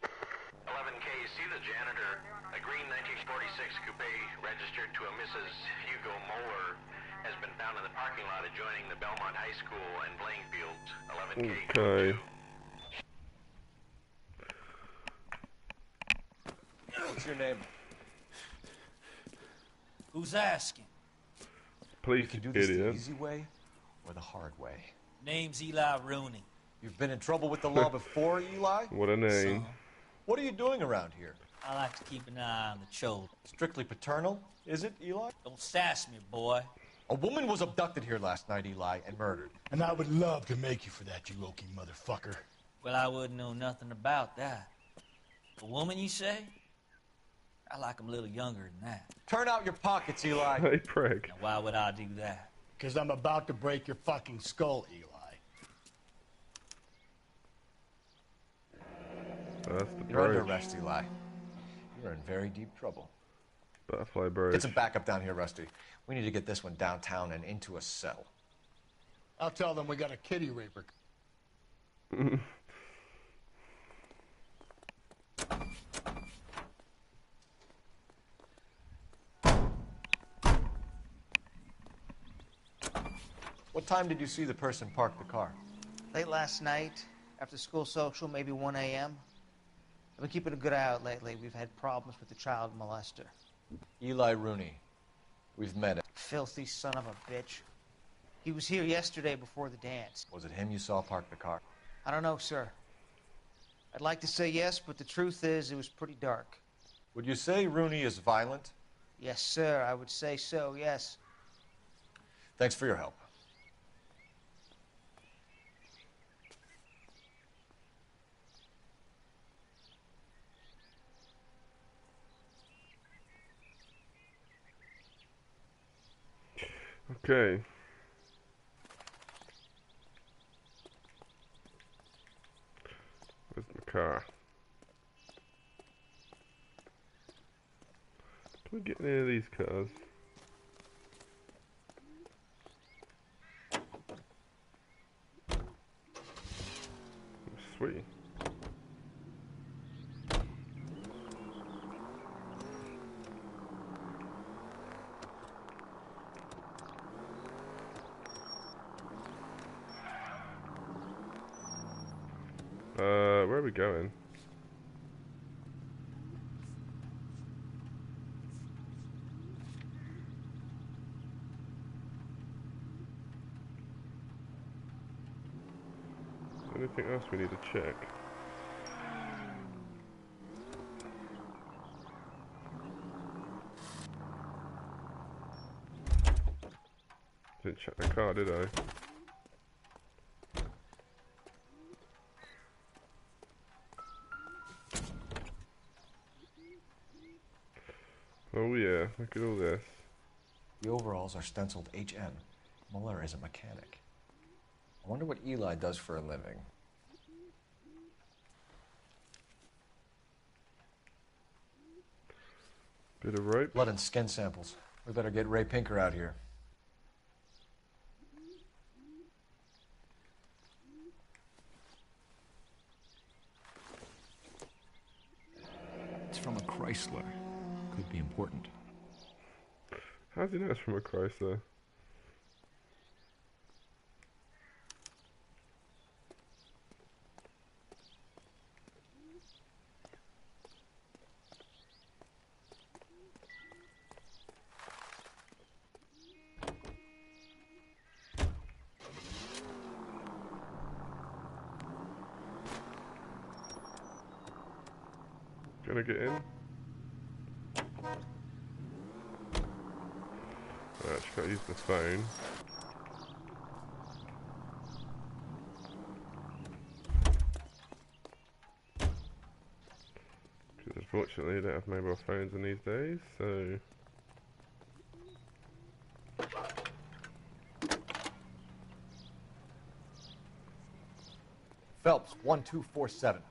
11K, see the janitor. A green 1946 coupe registered to a Mrs. Hugo Moeller has been found in the parking lot adjoining the Belmont High School and playing field. 11K. Okay. What's your name? Who's asking? Please, you can do this idiot. the easy way or the hard way. Name's Eli Rooney. You've been in trouble with the law before, Eli? What a name. What are you doing around here? I like to keep an eye on the children. Strictly paternal, is it, Eli? Don't sass me, boy. A woman was abducted here last night, Eli, and murdered. And I would love to make you for that, you Okie motherfucker. Well, I wouldn't know nothing about that. A woman, you say? I like them a little younger than that. Turn out your pockets, Eli. Hey, prig. Now, why would I do that? Because I'm about to break your fucking skull, Eli. That's the You're under bridge. arrest, Eli. You're in very deep trouble. Butterfly bridge. Get some backup down here, Rusty. We need to get this one downtown and into a cell. I'll tell them we got a kitty raper. What time did you see the person park the car? Late last night, after school social, maybe 1 a.m. I've been keeping a good eye out lately. We've had problems with the child molester. Eli Rooney. We've met him. Filthy son of a bitch. He was here yesterday before the dance. Was it him you saw park the car? I don't know, sir. I'd like to say yes, but the truth is it was pretty dark. Would you say Rooney is violent? Yes, sir. I would say so, yes. Thanks for your help. Okay. Where's my car? Can we get any of these cars? Sweet. Where are we going? Is there anything else we need to check? Didn't check the car, did I? Oh yeah, look at all this. The overalls are stenciled HM. Muller is a mechanic. I wonder what Eli does for a living. Bit of rope. Blood and skin samples. We better get Ray Pinker out here. It's from a Chrysler. Could be important. How do you know it's from a Chrysler? Gonna get in? I just gotta use the phone. Because unfortunately I don't have mobile phones in these days, so... Phelps, 1247.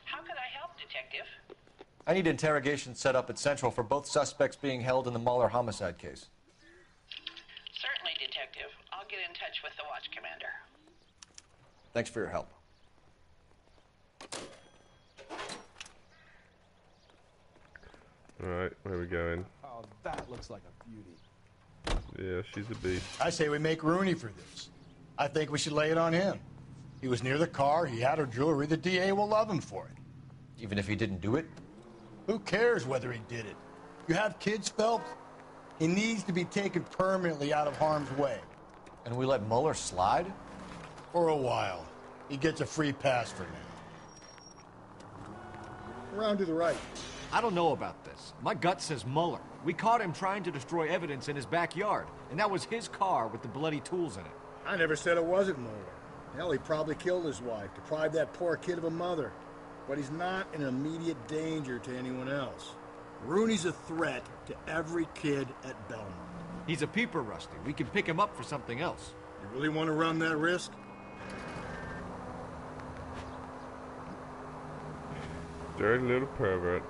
How can I help, Detective? I need interrogation set up at Central for both suspects being held in the Muller homicide case. Certainly, Detective. I'll get in touch with the watch commander. Thanks for your help. Alright, where are we going? Oh, that looks like a beauty. Yeah, she's a beast. I say we make Rooney for this. I think we should lay it on him. He was near the car, he had her jewelry, the DA will love him for it. Even if he didn't do it? Who cares whether he did it? You have kids, Phelps? He needs to be taken permanently out of harm's way. And we let Muller slide? For a while. He gets a free pass for now. Around to the right. I don't know about this. My gut says Muller. We caught him trying to destroy evidence in his backyard, and that was his car with the bloody tools in it. I never said it wasn't Muller. Hell, he probably killed his wife, deprived that poor kid of a mother. But he's not an immediate danger to anyone else. Rooney's a threat to every kid at Belmont. He's a peeper, Rusty. We can pick him up for something else. You really want to run that risk? Dirty little pervert.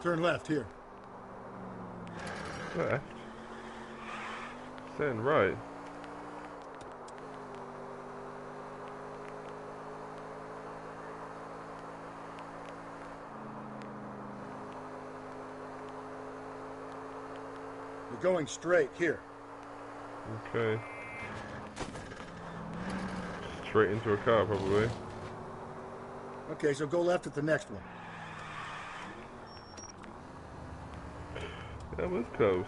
Turn left here. Left? Saying right. You're going straight here. Okay. Straight into a car, probably. Okay, so go left at the next one. That was close.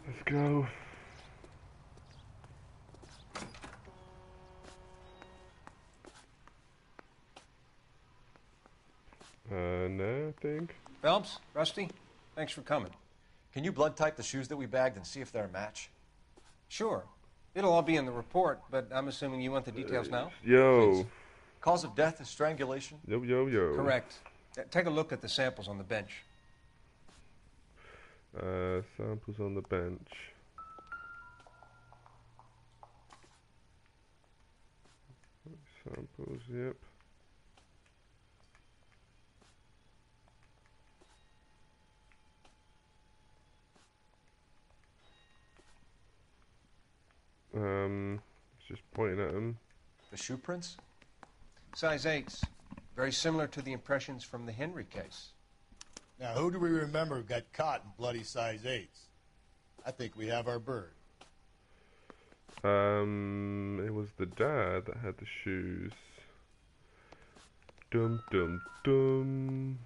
Let's go. No, I think. Phelps, Rusty, thanks for coming. Can you blood type the shoes that we bagged and see if they're a match? Sure. It'll all be in the report, but I'm assuming you want the details now? Yo. Please. Cause of death is strangulation? Yo, yo, yo. Correct. Take a look at the samples on the bench. Samples on the bench. Samples, yep. Just pointing at them. The shoe prints? Size 8s. Very similar to the impressions from the Henry case. Now, who do we remember got caught in bloody size 8s? I think we have our bird. It was the dad that had the shoes. Dum dum dum.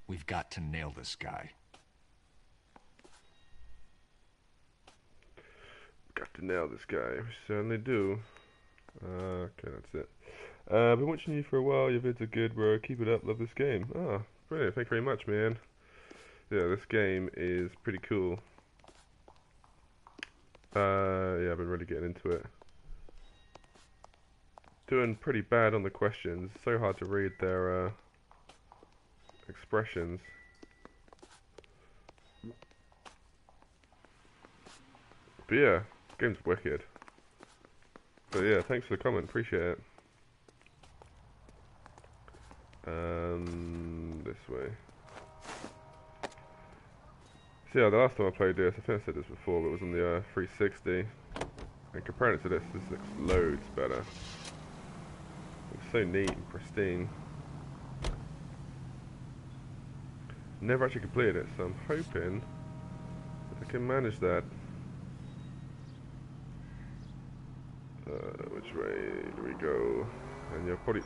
We've got to nail this guy. Got to nail this guy. We certainly do. Okay, that's it. I've been watching you for a while. Your vids are good, bro. Keep it up. Love this game. Ah, brilliant. Thank you very much, man. Yeah, this game is pretty cool. Yeah, I've been really getting into it. Doing pretty bad on the questions. So hard to read their expressions. But yeah, game's wicked. But yeah, thanks for the comment. Appreciate it. This way. So yeah, the last time I played this, I think I said this before, but it was on the 360. And comparing it to this looks loads better. It's so neat and pristine. Never actually completed it, so I'm hoping that I can manage that. Which way do we go? And you're probably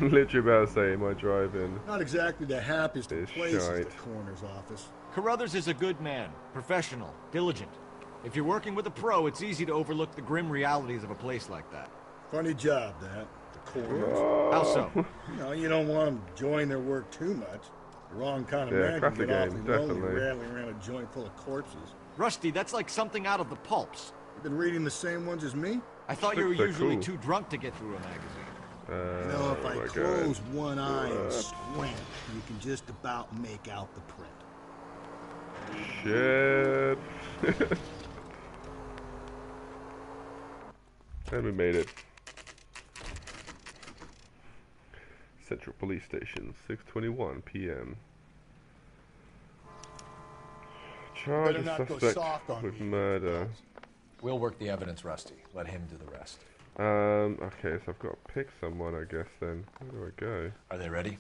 literally about to say, am I driving? Not exactly the happiest of places, the coroner's office. Carruthers is a good man, professional, diligent. If you're working with a pro, it's easy to overlook the grim realities of a place like that. Funny job, that. The corners. How so? You know, you don't want them enjoying their work too much. The wrong kind of Yeah, man can classic get game, awfully lonely definitely. rattling around a joint full of corpses. Rusty, that's like something out of the pulps. You been reading the same ones as me? I thought you were Looks so usually cool. too drunk to get through a magazine. You know, if I my close God. one eye and squint, you can just about make out the print. Shit. And we made it. Central Police Station, 6:21 p.m. Charge Better a not go suspect soft on with me. murder. We'll work the evidence, Rusty. Let him do the rest. Okay, so I've got to pick someone, I guess, then. Where do I go? Are they ready?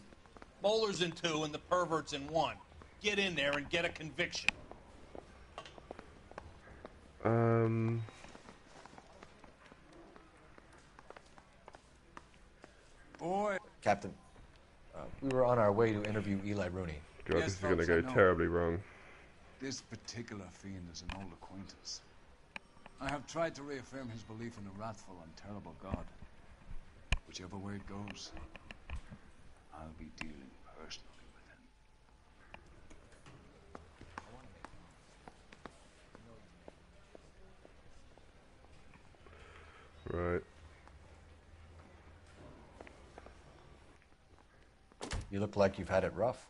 Moeller's in 2 and the pervert's in 1. Get in there and get a conviction. Boy. Captain, we were on our way to interview Eli Rooney. God, Yes, this is going to folks, I go know. terribly wrong. This particular fiend is an old acquaintance. I have tried to reaffirm his belief in a wrathful and terrible God. Whichever way it goes, I'll be dealing personally with him. Right. You look like you've had it rough.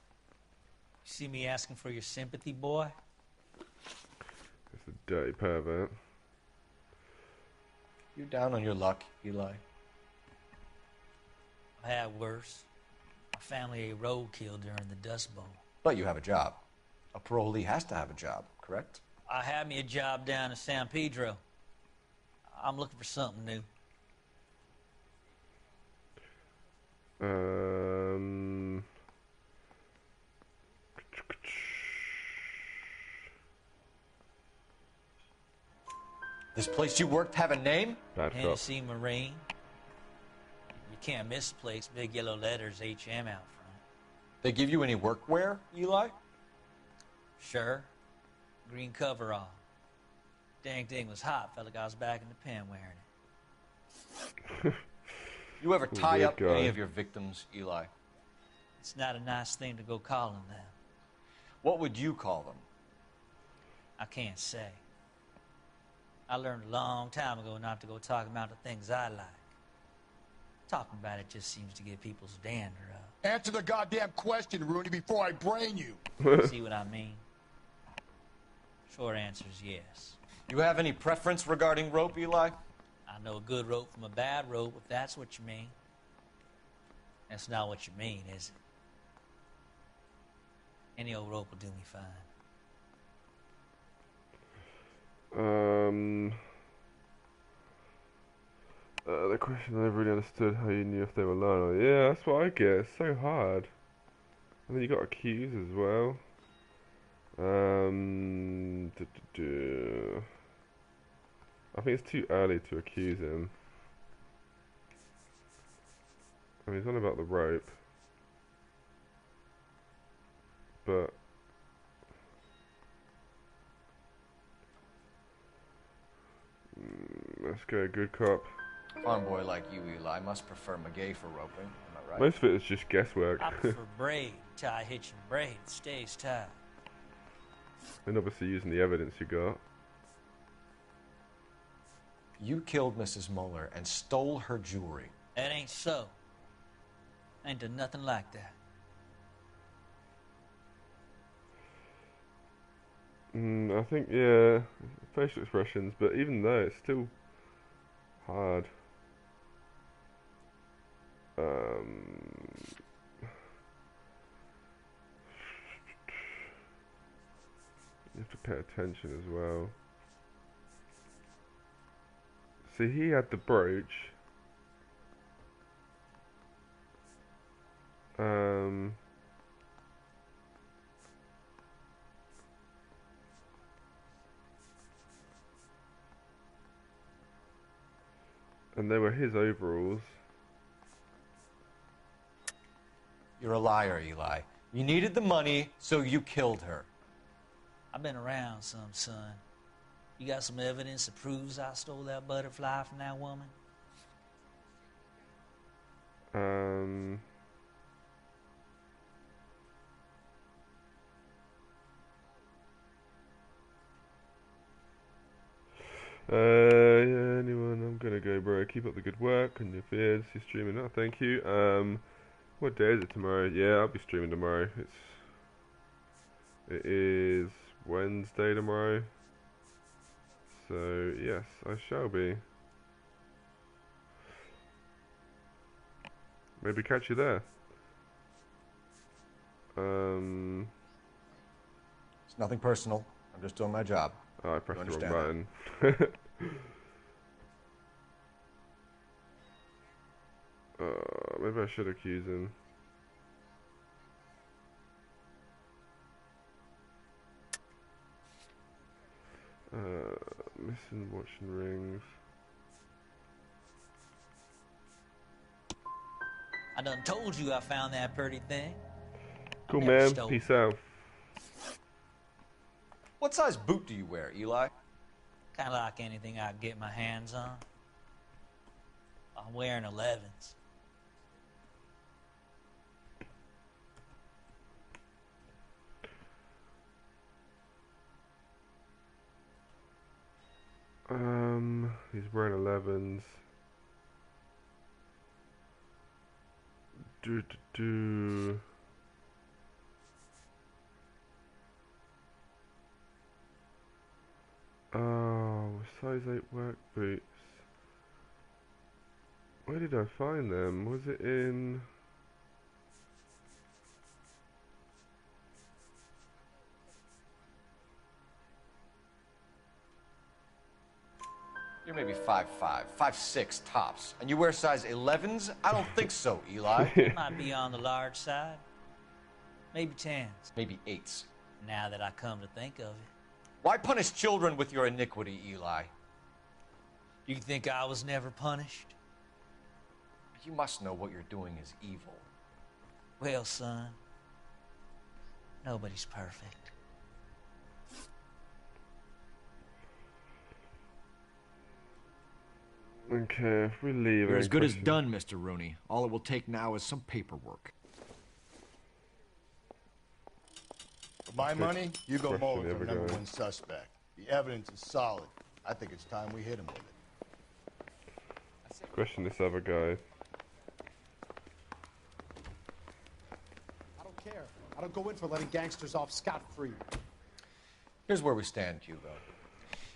See me asking for your sympathy, boy? It's a dirty pervert. You down on your luck, Eli? I had worse. My family ate roadkill during the Dust Bowl. But you have a job. A parolee has to have a job, correct? I had me a job down in San Pedro. I'm looking for something new. This place you worked have a name? Bad cop. Hennessy Marine. You can't misplace big yellow letters HM out front. They give you any workwear, Eli? Sure. Green coverall. Dang thing was hot. Felt like I was back in the pen wearing it. You ever tie Weird up guy. any of your victims, Eli? It's not a nice thing to go calling them. What would you call them? I can't say. I learned a long time ago not to go talking about the things I like. Talking about it just seems to get people's dander up. Answer the goddamn question, Rooney, before I brain you. See what I mean? Short answer is yes. You have any preference regarding rope, Eli? I know a good rope from a bad rope, if that's what you mean. That's not what you mean, is it? Any old rope will do me fine. The question I never really understood how you knew if they were lying or... Yeah, that's what I get. It's so hard. And then you got accused as well. I think it's too early to accuse him. I mean, he's on about the rope. But... let's go, good cop. Farm boy like you, Eli, must prefer McGay for roping. Am I right? Most of it is just guesswork. I prefer braid. Tie hitch and braid. It stays tight. And obviously using the evidence you got. You killed Mrs. Moeller and stole her jewelry. That ain't so. I ain't done nothing like that. I think, yeah, facial expressions, but even though it's still hard. You have to pay attention as well. See, he had the brooch. And they were his overalls. You're a liar, Eli. You needed the money, so you killed her. I've been around some, son. You got some evidence that proves I stole that butterfly from that woman? Yeah, anyone? I'm gonna go, bro. Keep up the good work and your fears. You're streaming. Oh, thank you. What day is it tomorrow? Yeah, I'll be streaming tomorrow. It is Wednesday tomorrow. So yes, I shall be. Maybe catch you there. It's nothing personal. I'm just doing my job. Oh, I pressed the understand wrong button. Maybe I should accuse him. Missing watching rings. I done told you I found that pretty thing. Cool, Never man. stole. Peace out. What size boot do you wear, Eli? Kind of like anything I can get my hands on. I'm wearing 11s. He's wearing 11s. Do. Oh, size 8 work boots. Where did I find them? Was it in... You're maybe 5'5", 5'6" tops. And you wear size 11s? I don't think so, Eli. Might be on the large side. Maybe 10s. Maybe 8s. Now that I come to think of it. Why punish children with your iniquity, Eli? You think I was never punished? You must know what you're doing is evil. Well, son, nobody's perfect. Okay, if we leave... You're as good as done, Mr. Rooney. All it will take now is some paperwork. For my money, Hugo Muller's our number one suspect. The evidence is solid. I think it's time we hit him with it. Question this other guy. I don't care. I don't go in for letting gangsters off scot-free. Here's where we stand, Hugo.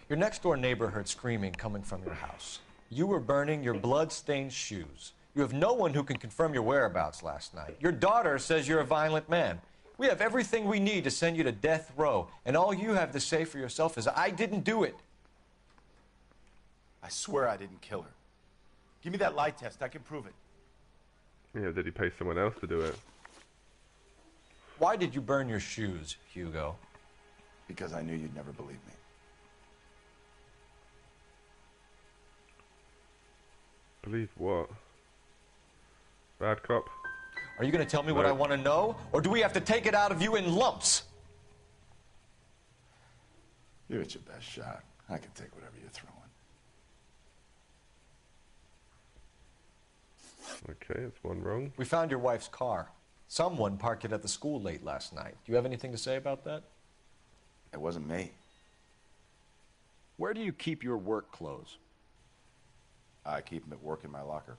Your next-door neighbor heard screaming coming from your house. You were burning your blood-stained shoes. You have no one who can confirm your whereabouts last night. Your daughter says you're a violent man. We have everything we need to send you to death row, and all you have to say for yourself is, I didn't do it. I swear I didn't kill her. Give me that lie test. I can prove it. Yeah, did he pay someone else to do it? Why did you burn your shoes, Hugo? Because I knew you'd never believe me. Believe what? Bad cop? Are you going to tell me what I want to know, or do we have to take it out of you in lumps? Give it your best shot. I can take whatever you're throwing. Okay, that's one wrong. We found your wife's car. Someone parked it at the school late last night. Do you have anything to say about that? It wasn't me. Where do you keep your work clothes? I keep them at work in my locker.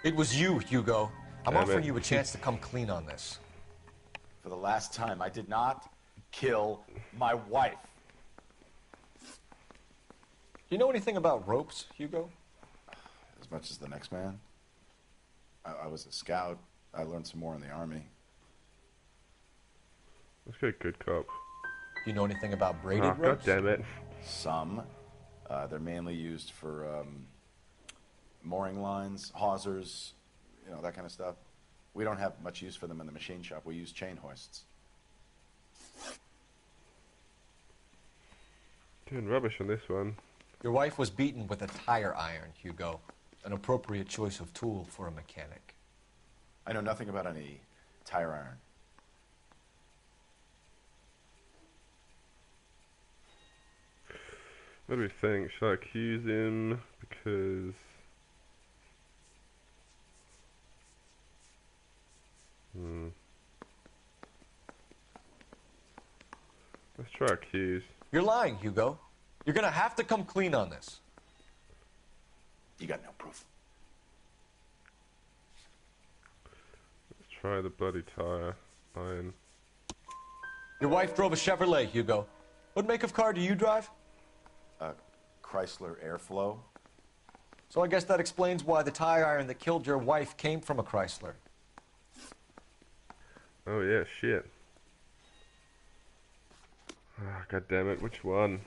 It was you, Hugo. I'm offering you a chance to come clean on this. For the last time, I did not kill my wife. Do you know anything about ropes, Hugo? As much as the next man. I was a scout. I learned some more in the army. Let's get a good cop. Do you know anything about braided ropes? God damn it. Some. They're mainly used for mooring lines, hawsers, you know, that kind of stuff. We don't have much use for them in the machine shop. We use chain hoists. Doing rubbish on this one. Your wife was beaten with a tire iron, Hugo. An appropriate choice of tool for a mechanic. I know nothing about any tire iron. What do we think? Should I accuse him? Because... Let's try accuse. You're lying, Hugo. You're gonna have to come clean on this. You got no proof. Let's try the bloody tire iron. Your wife drove a Chevrolet, Hugo. What make of car do you drive? A Chrysler Airflow. So I guess that explains why the tire iron that killed your wife came from a Chrysler. Oh yeah, shit. Ah, God damn it, which one?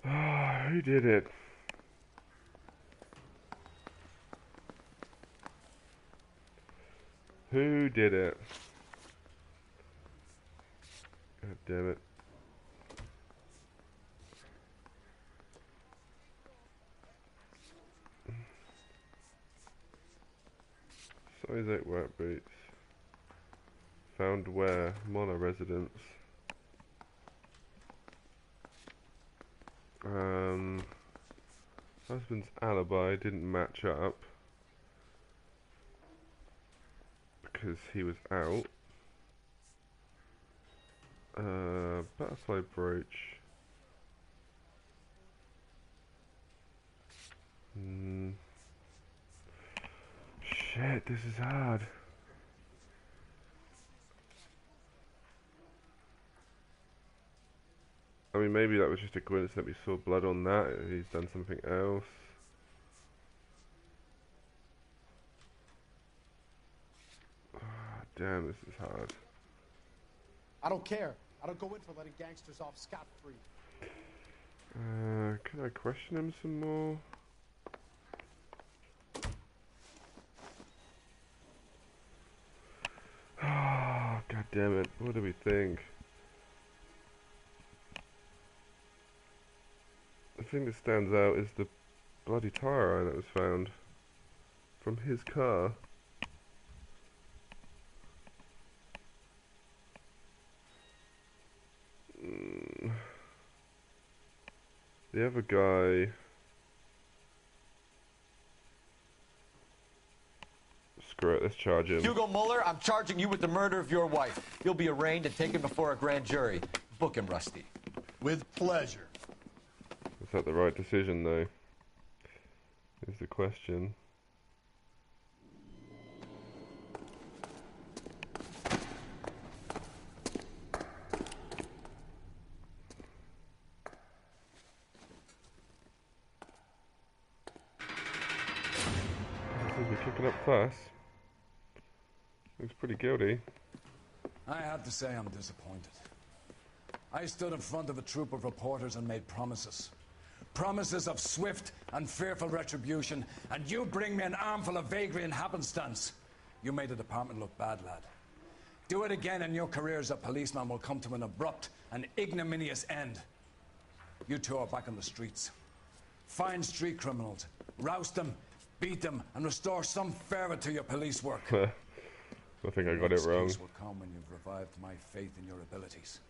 Ah, who did it? Who did it? God damn it. Size 8 work boots. Found where? Mono residence. Husband's alibi didn't match up because he was out. Butterfly brooch. Shit, this is hard. I mean, maybe that was just a coincidence that we saw blood on that. He's done something else. Oh, damn, this is hard. I don't care. I don't go in for letting gangsters off scot-free. Could I question him some more? Oh, God damn it. What do we think? The thing that stands out is the bloody tire iron that was found from his car. The other guy... Screw it, let's charge him. Hugo Muller, I'm charging you with the murder of your wife. You'll be arraigned and taken before a grand jury. Book him, Rusty. With pleasure. Was that the right decision, though? Is the question. Seems to be kicking up fuss. Looks pretty guilty. I have to say I'm disappointed. I stood in front of a troop of reporters and made promises. Promises of swift and fearful retribution, and you bring me an armful of vagary and happenstance. You made the department look bad, lad. Do it again and your career as a policeman will come to an abrupt and ignominious end. You two are back on the streets. Find street criminals, roust them, beat them, and restore some fervor to your police work. I think I got it wrong. Excuse will come when you've revived my faith in your abilities.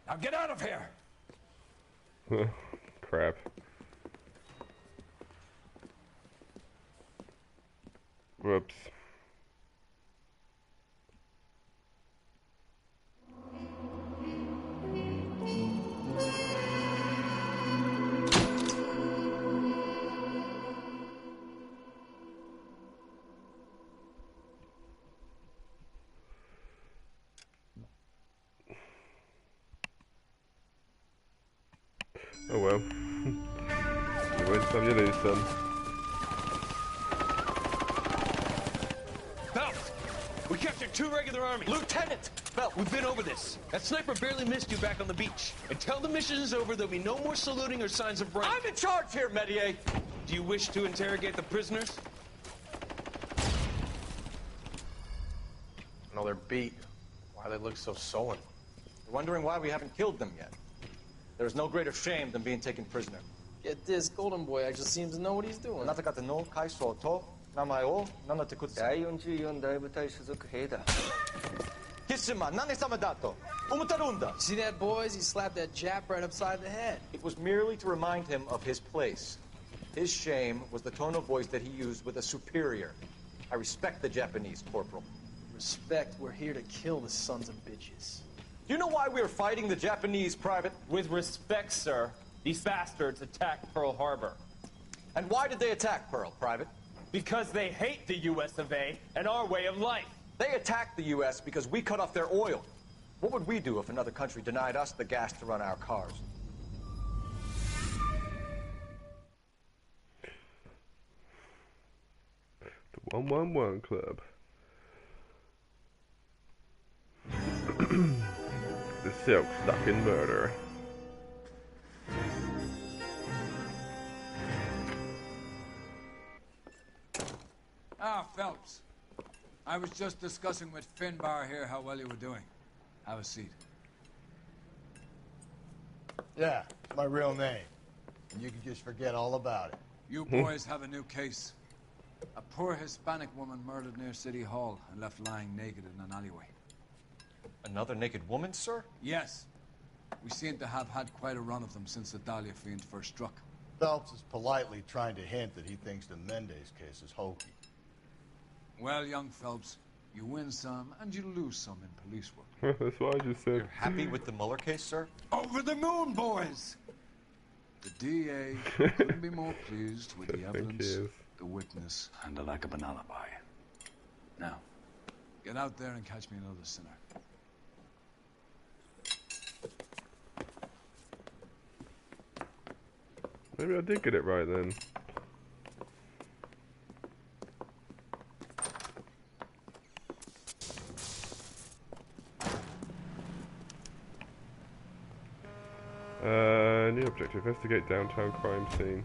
Now get out of here! Crap. Whoops. Oh well. You win some, you lose some. Phelps! We captured 2 regular armies. Lieutenant! Phelps, we've been over this. That sniper barely missed you back on the beach. Until the mission is over, there'll be no more saluting or signs of rank. I'm in charge here, Medier! Do you wish to interrogate the prisoners? No, they're beat. Why they look so sullen? You're wondering why we haven't killed them yet. There is no greater shame than being taken prisoner. Get this, Golden Boy actually seems to know what he's doing. See that, boys? He slapped that Jap right upside the head. It was merely to remind him of his place. His shame was the tone of voice that he used with a superior. I respect the Japanese, Corporal. Respect, we're here to kill the sons of bitches. Do you know why we are fighting the Japanese, Private? With respect, sir, these bastards attacked Pearl Harbor. And why did they attack Pearl, Private? Because they hate the US of A and our way of life. They attacked the US because we cut off their oil. What would we do if another country denied us the gas to run our cars? The 111 Club. The silk stocking murder. Ah, Phelps. I was just discussing with Finbar here how well you were doing. Have a seat. Yeah, it's my real name. And you can just forget all about it. You boys have a new case. A poor Hispanic woman murdered near City Hall and left lying naked in an alleyway. Another naked woman, sir? Yes. We seem to have had quite a run of them since the Dahlia fiend first struck. Phelps is politely trying to hint that he thinks the Mendez case is hokey. Well, young Phelps, you win some and you lose some in police work. That's what I just said. You're happy with the Mueller case, sir? Over the moon, boys! The DA couldn't be more pleased with the evidence, the witness, and the lack of an alibi. Now, get out there and catch me another sinner. Maybe I did get it right then. New objective, investigate downtown crime scene.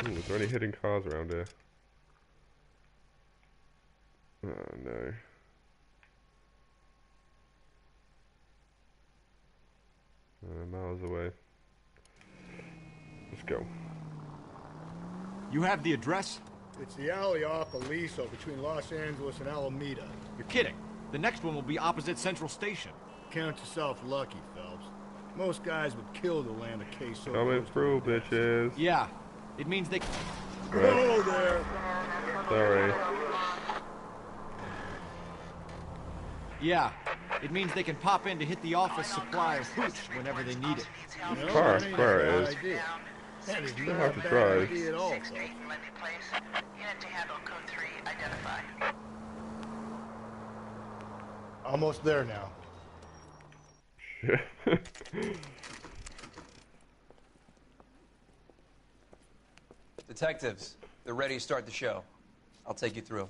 Is there any hidden cars around here? Oh no. Miles away. Let's go. You have the address? It's the alley off Aliso between Los Angeles and Alameda. You're kidding. The next one will be opposite Central Station. Count yourself lucky, Phelps. Most guys would kill to land a case so coming through, bitches. Yeah. It means they... Go there! Sorry. Yeah. It means they can pop in to hit the office supply of hooch whenever they need it. This car, where it is. That is You not have a to bad drive. idea at all, Phelps. Unit to handle code 3 identified. Almost there now. Detectives, they're ready to start the show. I'll take you through.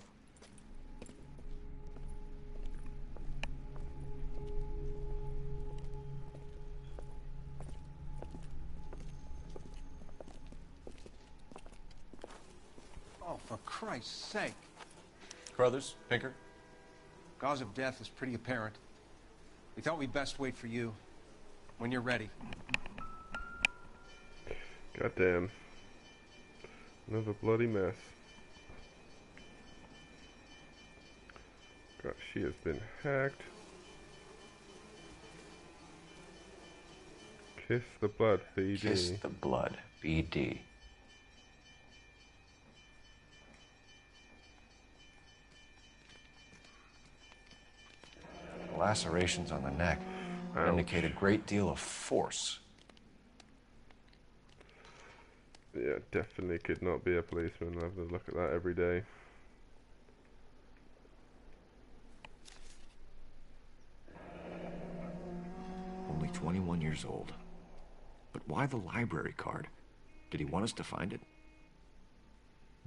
Oh, for Christ's sake. Carruthers, Pinker. Cause of death is pretty apparent. We thought we'd best wait for you. When you're ready. Goddamn. Another bloody mess. God, she has been hacked. Kiss the blood, BD. Kiss the blood, BD. Lacerations on the neck indicate a great deal of force. Yeah, definitely could not be a policeman. I have to look at that every day. Only 21 years old. But why the library card? Did he want us to find it?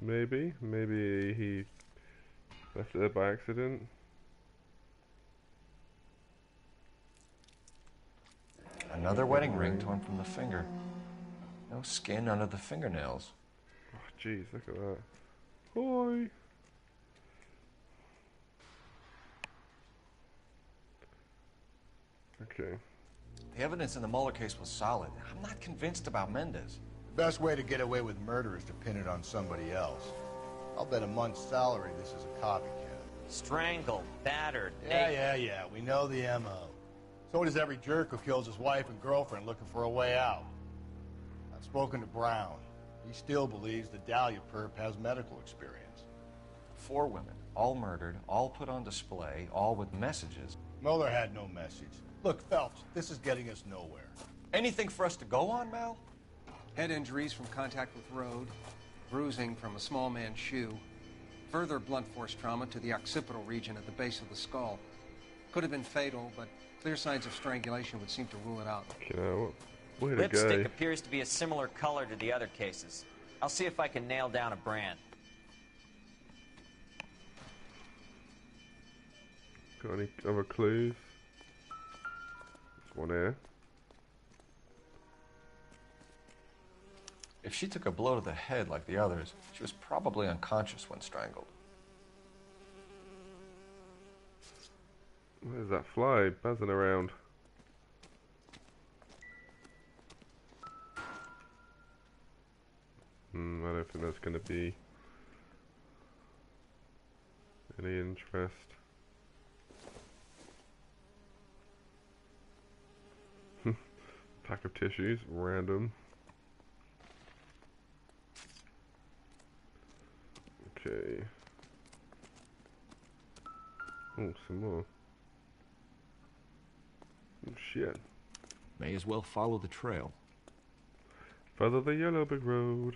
Maybe. Maybe he left it there by accident. Another wedding ring torn from the finger. No skin under the fingernails. Oh, jeez, look at that. Boy. Okay. The evidence in the Mueller case was solid. I'm not convinced about Mendez. The best way to get away with murder is to pin it on somebody else. I'll bet a month's salary this is a copycat. Strangled, battered, Yeah. We know the M.O. So does every jerk who kills his wife and girlfriend looking for a way out. I've spoken to Brown. He still believes the Dahlia perp has medical experience. 4 women, all murdered, all put on display, all with messages. Mueller had no message. Look, Phelps, this is getting us nowhere. Anything for us to go on, Mal? Head injuries from contact with road, bruising from a small man's shoe, further blunt force trauma to the occipital region at the base of the skull. Could have been fatal, but clear signs of strangulation would seem to rule it out. Way to Lipstick go. appears to be a similar color to the other cases. I'll see if I can nail down a brand. Got any other clues? There's one here. If she took a blow to the head like the others, she was probably unconscious when strangled. Where's that fly buzzing around? I don't think that's going to be any interest. Pack of tissues, random. Okay. Oh, some more. Oh, shit. May as well follow the trail. Follow the yellow brick road.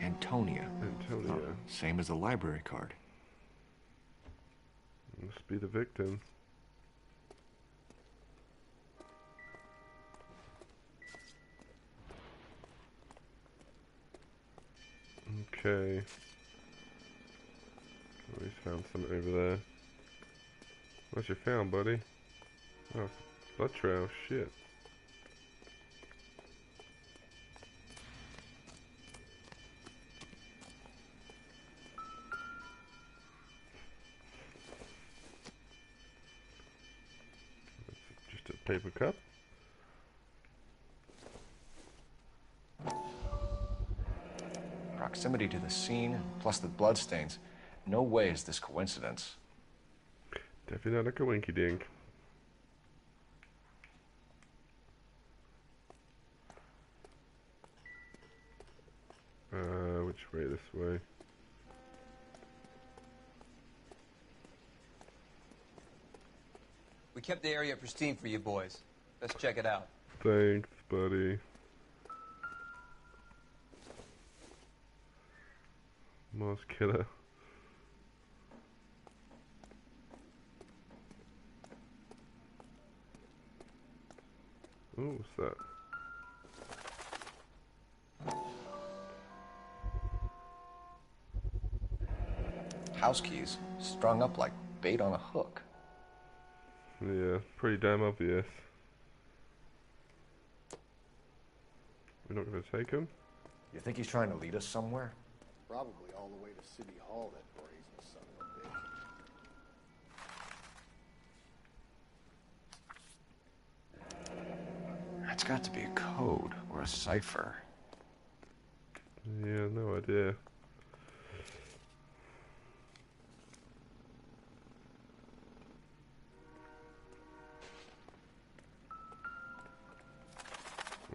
Antonia. Antonia. Oh, same as the library card. Must be the victim. Okay. Oh, he's found something over there. What you found, buddy? Oh, blood trail. Shit. Just a paper cup. Proximity to the scene, plus the bloodstains. No way is this coincidence. Definitely not a coinky dink. Which way? This way. We kept the area pristine for you boys. Let's check it out. Thanks, buddy. Moss killer. Oh, what's that? House keys, strung up like bait on a hook. Yeah, pretty damn obvious. We're not going to take him? You think he's trying to lead us somewhere? Probably all the way to City Hall, that brazen son of a bitch. That's got to be a code or a cipher. Yeah, no idea.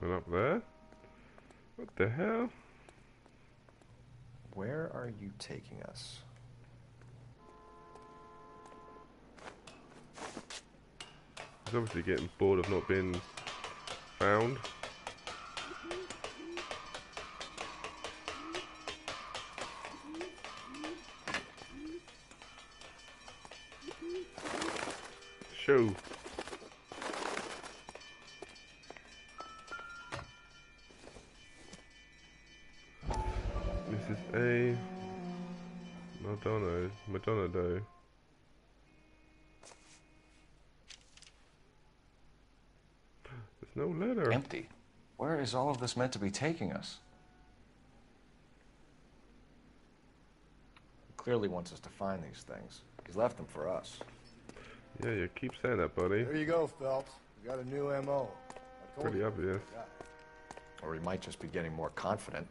And up there? What the hell? Where are you taking us? He's obviously getting bored of not being found. Show. This is a Madonna though. There's no letter. Empty. Where is all of this meant to be taking us? He clearly wants us to find these things. He's left them for us. Yeah, you keep saying that, buddy. There you go, Phelps. We got a new MO. I told Pretty you. obvious. Yeah. Or he might just be getting more confident.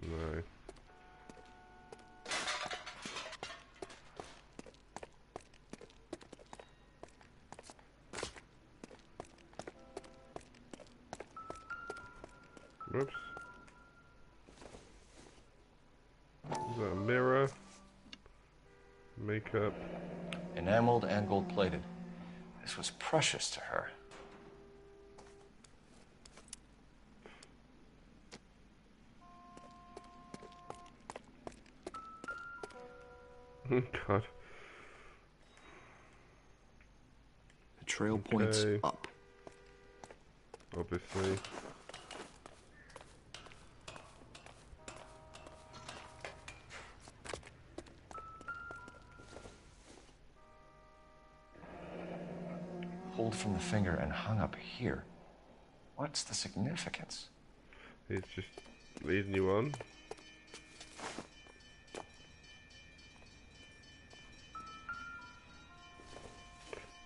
No. Whoops. Is that a mirror? Makeup. Enameled and gold-plated. This was precious to her. God. The trail points up. Obviously. Pulled from the finger and hung up here. What's the significance? He's just leading you on.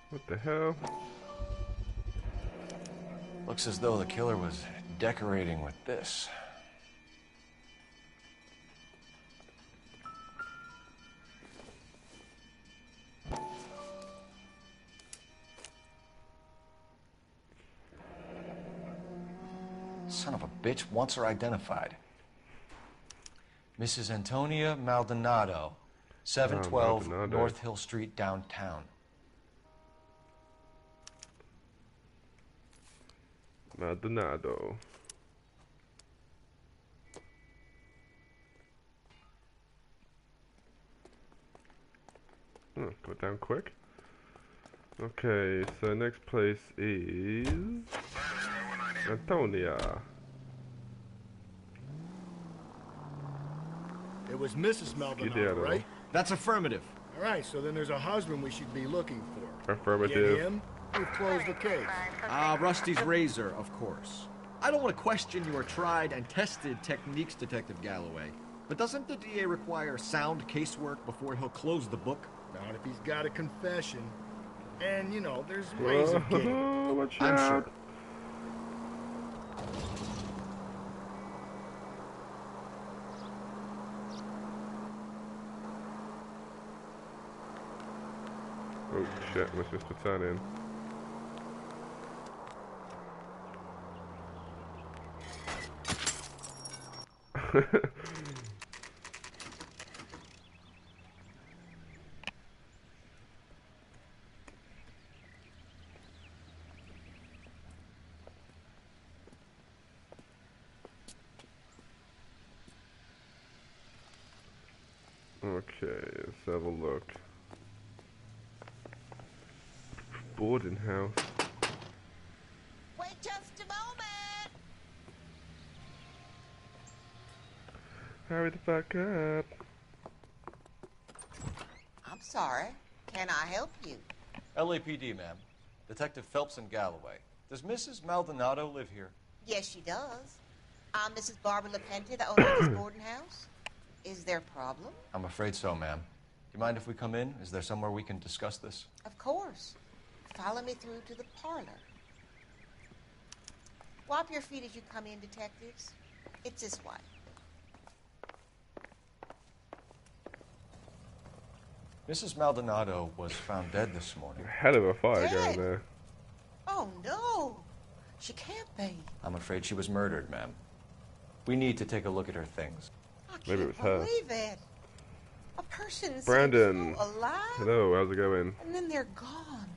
What the hell? Looks as though the killer was decorating with this. Son of a bitch wants her identified. Mrs. Antonia Maldonado, 712 Maldonado. North Hill Street, downtown. Maldonado. Oh, go down quick. Okay, so next place is Antonia. It was Mrs. Maldonado, Skedaddle. right? That's affirmative. All right, so then there's a husband we should be looking for. Affirmative. Get him, we've closed the case. Rusty's razor, of course. I don't want to question your tried and tested techniques, Detective Galloway. But doesn't the DA require sound casework before he'll close the book? Not if he's got a confession. And, you know, there's ways of getting it. Watch I'm out. sure. Oh shit, must just turn in. Okay, let's have a look. Boarding house. Wait just a moment. Hurry the fuck up. I'm sorry. Can I help you? LAPD, ma'am. Detective Phelps and Galloway. Does Mrs. Maldonado live here? Yes, she does. I'm Mrs. Barbara LaPente, the owner of this boarding house. Is there a problem? I'm afraid so, ma'am. Do you mind if we come in? Is there somewhere we can discuss this? Of course. Follow me through to the parlor. Wipe your feet as you come in, detectives. It's this way. Mrs. Maldonado was found dead this morning. Hell of a fire Dead? going there. Oh, no. She can't be. I'm afraid she was murdered, ma'am. We need to take a look at her things. Maybe it was her. Believe it. A person Brandon. so alive, Hello, how's it going? and then they're gone.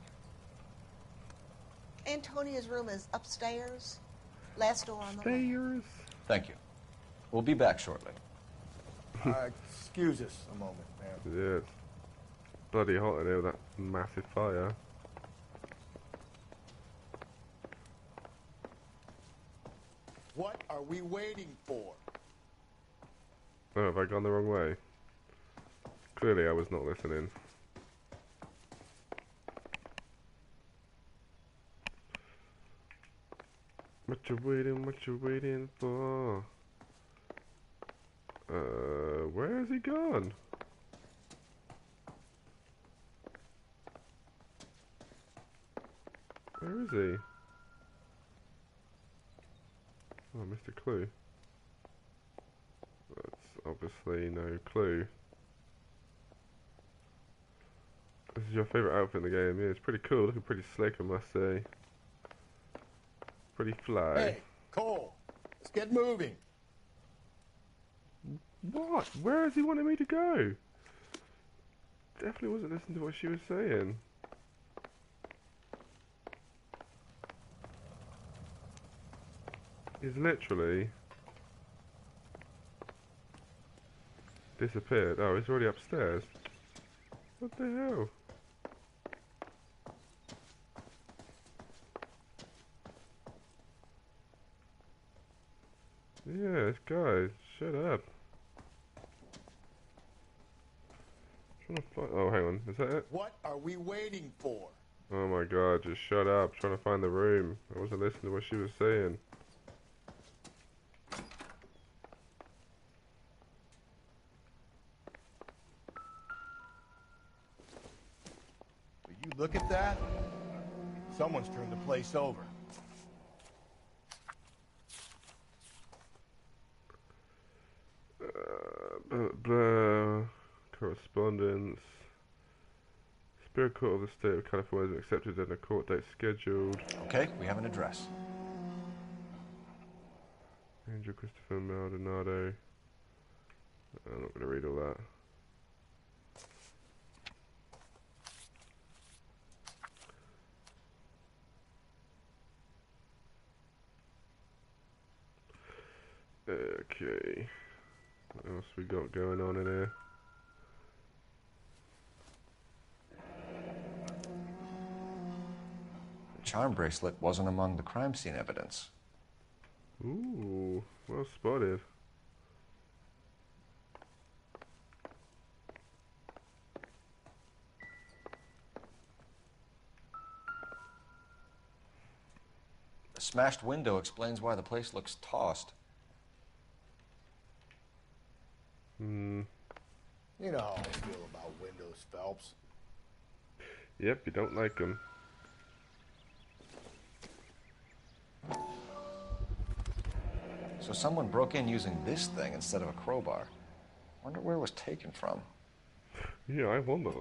Antonia's room is upstairs. Last door on the left. Thank you. We'll be back shortly. Excuse us a moment, ma'am. Yeah, it's bloody hot in here with that massive fire. What are we waiting for? Oh, have I gone the wrong way? Clearly I was not listening. What you waiting for? Where has he gone? Where is he? Oh, I missed a clue. That's obviously no clue. This is your favourite outfit in the game. Yeah, it's pretty cool. Looking pretty slick, I must say. Pretty fly. Hey, Cole, let's get moving. What? Where is he wanting me to go? Definitely wasn't listening to what she was saying. He's literally disappeared. Oh, he's already upstairs. What the hell? Yeah, this guy, shut up. Trying to find, oh, hang on, is that it? What are we waiting for? Oh my god, just shut up. Trying to find the room. I wasn't listening to what she was saying. Will you look at that? Someone's turned the place over. Blah. Correspondence. Superior Court of the State of California has been accepted and a court date scheduled. Okay, we have an address. Angel Christopher Maldonado. I'm not going to read all that. Okay. What else we got going on in here? The charm bracelet wasn't among the crime scene evidence. Ooh, well spotted. The smashed window explains why the place looks tossed. You know how I feel about windows, Phelps. Yep, you don't like them. So someone broke in using this thing instead of a crowbar. Wonder where it was taken from. Yeah, I wonder.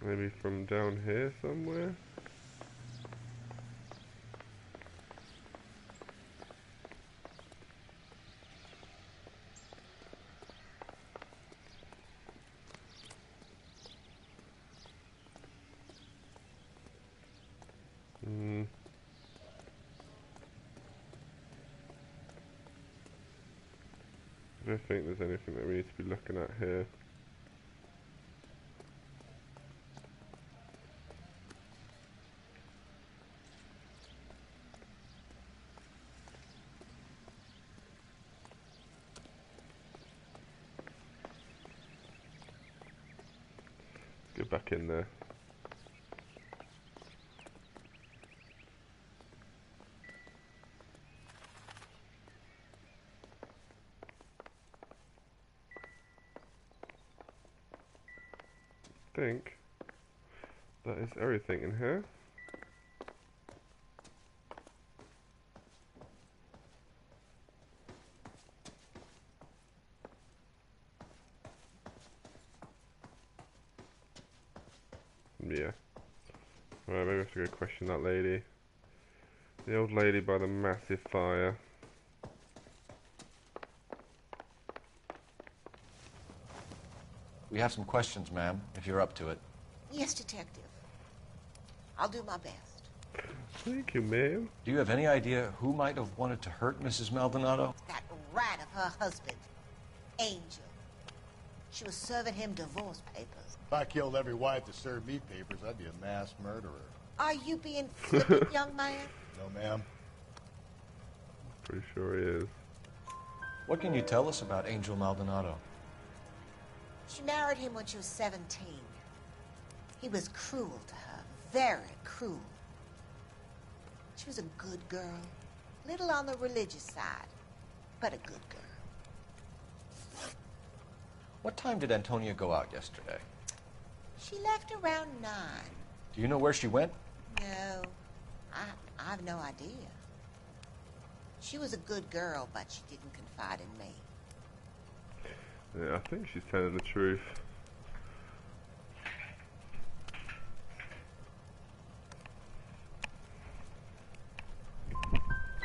Maybe from down here somewhere? I don't think there's anything that we need to be looking at here. Go back in there. I think that is everything in here. Yeah. Right, maybe I have to go question that lady. The old lady by the massive fire. We have some questions, ma'am, if you're up to it. Yes, Detective. I'll do my best. Thank you, ma'am. Do you have any idea who might have wanted to hurt Mrs. Maldonado? That rat of her husband, Angel. She was serving him divorce papers. If I killed every wife to serve me papers, I'd be a mass murderer. Are you being flippant, young man? No, ma'am. Pretty sure he is. What can you tell us about Angel Maldonado? She married him when she was 17. He was cruel to her, very cruel. She was a good girl, little on the religious side, but a good girl. What time did Antonia go out yesterday? She left around 9. Do you know where she went? No, I have no idea. She was a good girl, but she didn't confide in me. Yeah, I think she's telling the truth.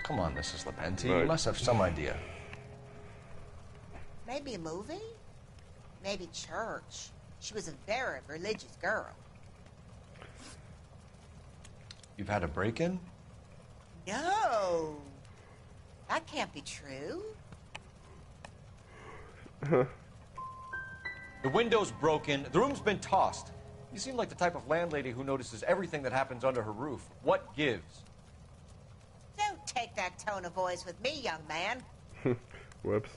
Come on, Mrs. Lepenti. Right. You must have some idea. Maybe a movie? Maybe church. She was a very religious girl. You've had a break-in? No! That can't be true. The window's broken. The room's been tossed. You seem like the type of landlady who notices everything that happens under her roof. What gives? Don't take that tone of voice with me, young man. Whoops.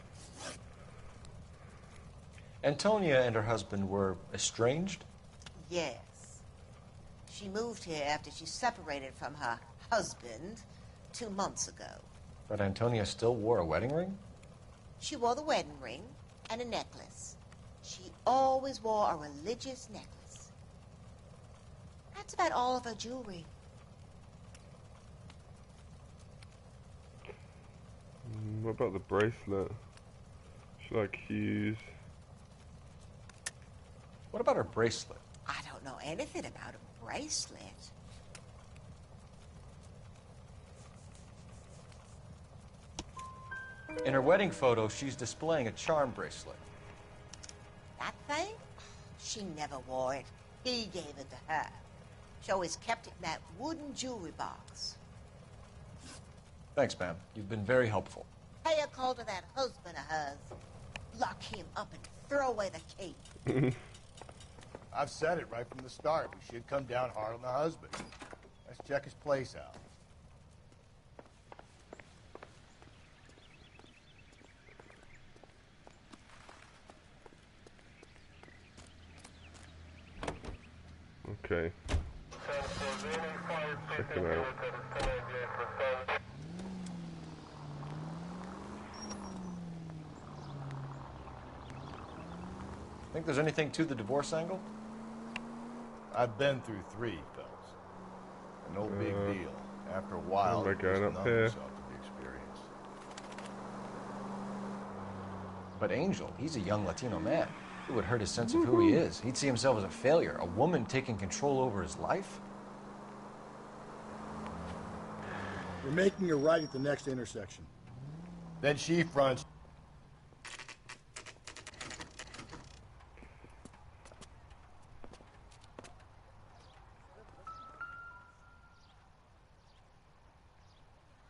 Antonia and her husband were estranged? Yes. She moved here after she separated from her husband 2 months ago. But Antonia still wore a wedding ring? She wore the wedding ring and a necklace. She always wore a religious necklace. That's about all of her jewelry. What about the bracelet? She like Hughes. What about her bracelet? I don't know anything about a bracelet. In her wedding photo, she's displaying a charm bracelet. That thing? She never wore it. He gave it to her. She always kept it in that wooden jewelry box. Thanks, ma'am. You've been very helpful. Pay a call to that husband of hers. Lock him up and throw away the key. I've said it right from the start. We should come down hard on the husband. Let's check his place out. Okay. Check him out. Think there's anything to the divorce angle? I've been through 3, fellas. No big deal. After a while, am I it going just up numb here? yourself to the experience. But Angel, he's a young Latino man. It would hurt his sense of who he is. He'd see himself as a failure. A woman taking control over his life? We're making a right at the next intersection. Then she fronts.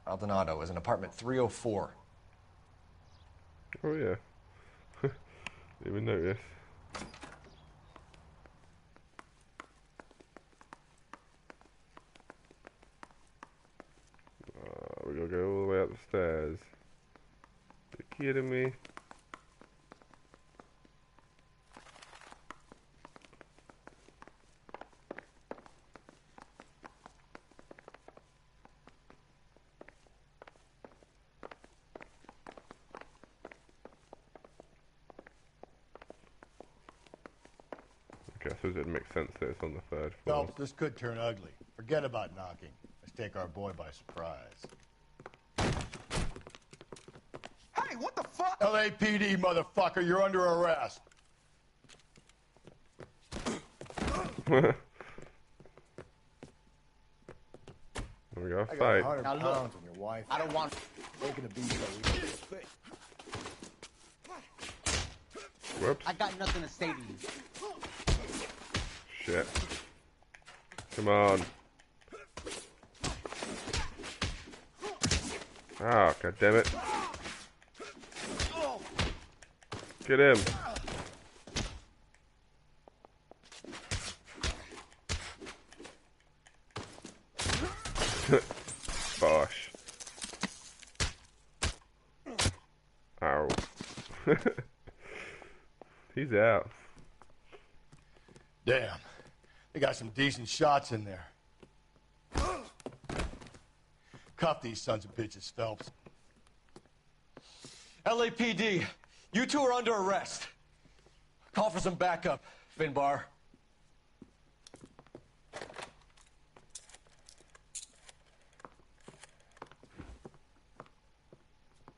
Maldonado is in apartment 304. Oh yeah. Didn't even notice. We gotta go all the way up the stairs. You kidding me? Okay, I suppose it makes sense that it's on the 3rd floor. Phelps, this could turn ugly. Forget about knocking. Let's take our boy by surprise. Hey, what the fuck? LAPD, motherfucker, you're under arrest. There we go, I got fight. 100 Now look, pounds on your wife. I don't want... Taking a beat so we can fit. Whoops. I got nothing to say to you. Shit. Come on. Ah, god damn it. Get him. Bosh. Ow. He's out. Damn. They got some decent shots in there. Cuff these sons of bitches, Phelps. LAPD, you two are under arrest. Call for some backup, Finbar.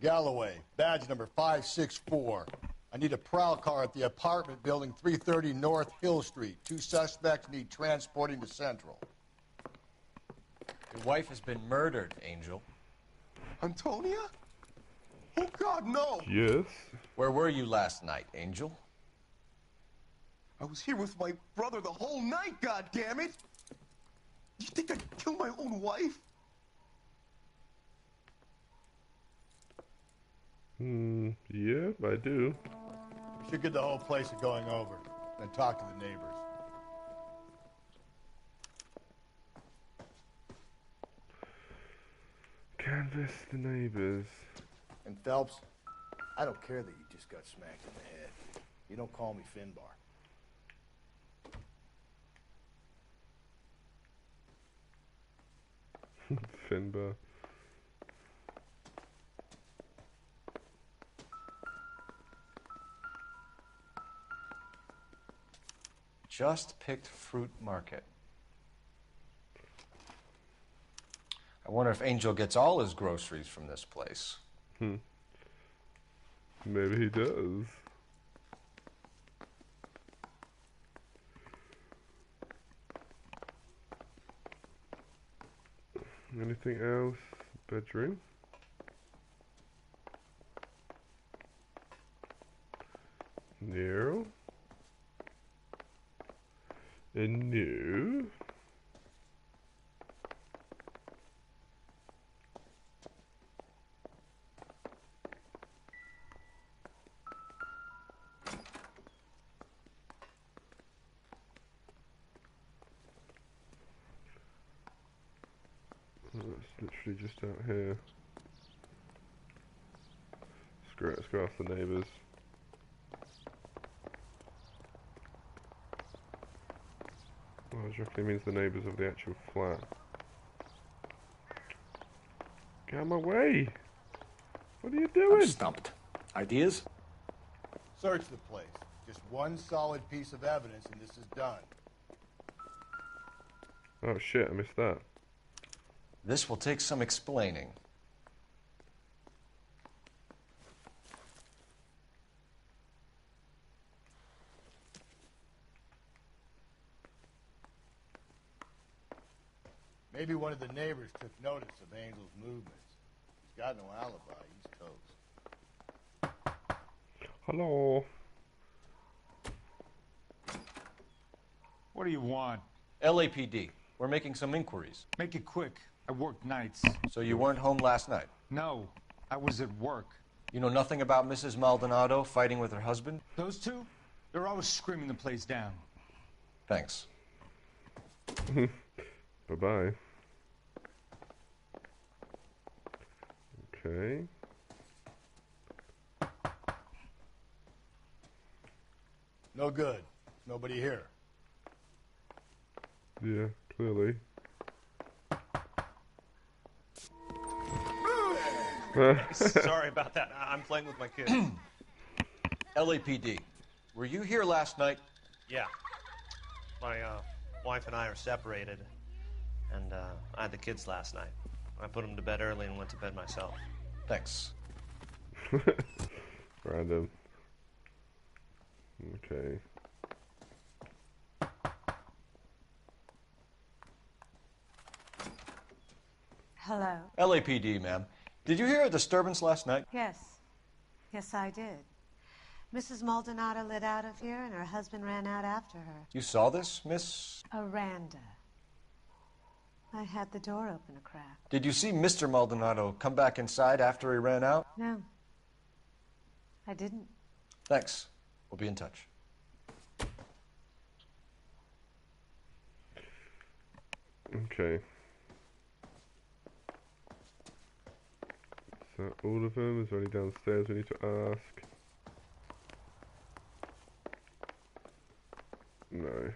Galloway, badge number 564. I need a prowl car at the apartment building 330 North Hill Street. 2 suspects need transporting to Central. Your wife has been murdered, Angel. Antonia? Oh, God, no! Yes. Where were you last night, Angel? I was here with my brother the whole night, goddammit! You think I'd kill my own wife? Yeah, I do. We should get the whole place going over, then talk to the neighbors. Canvass the neighbors. And Phelps, I don't care that you just got smacked in the head. You don't call me Finbar. Finbar. Just picked fruit market. I wonder if Angel gets all his groceries from this place. Maybe he does. Anything else? Bedroom. Nero. And new. Oh, it's literally just out here. Screw it, let's go ask the neighbours. Well, I reckon it means the neighbours of the actual flat. Get out of my way! What are you doing? I'm stumped. Ideas? Search the place. Just one solid piece of evidence and this is done. Oh shit, I missed that. This will take some explaining. Maybe one of the neighbors took notice of Angel's movements. He's got no alibi. He's toast. Hello. What do you want? LAPD. We're making some inquiries. Make it quick. I work nights. So you weren't home last night? No, I was at work. You know nothing about Mrs. Maldonado fighting with her husband? Those two? They're always screaming the place down. Thanks. Bye-bye. Okay. No good. Nobody here. Yeah, clearly. Sorry about that. I'm playing with my kids. LAPD. Were you here last night? Yeah. My wife and I are separated, and I had the kids last night. I put them to bed early and went to bed myself. Thanks. Random. Okay. Hello. LAPD, ma'am. Did you hear a disturbance last night? Yes. Yes, I did. Mrs. Maldonado lit out of here, and her husband ran out after her. You saw this, Miss? Aranda. I had the door open a crack. Did you see Mr. Maldonado come back inside after he ran out? No. I didn't. Thanks. We'll be in touch. Okay. Is that all of them? Is there any downstairs we need to ask? No.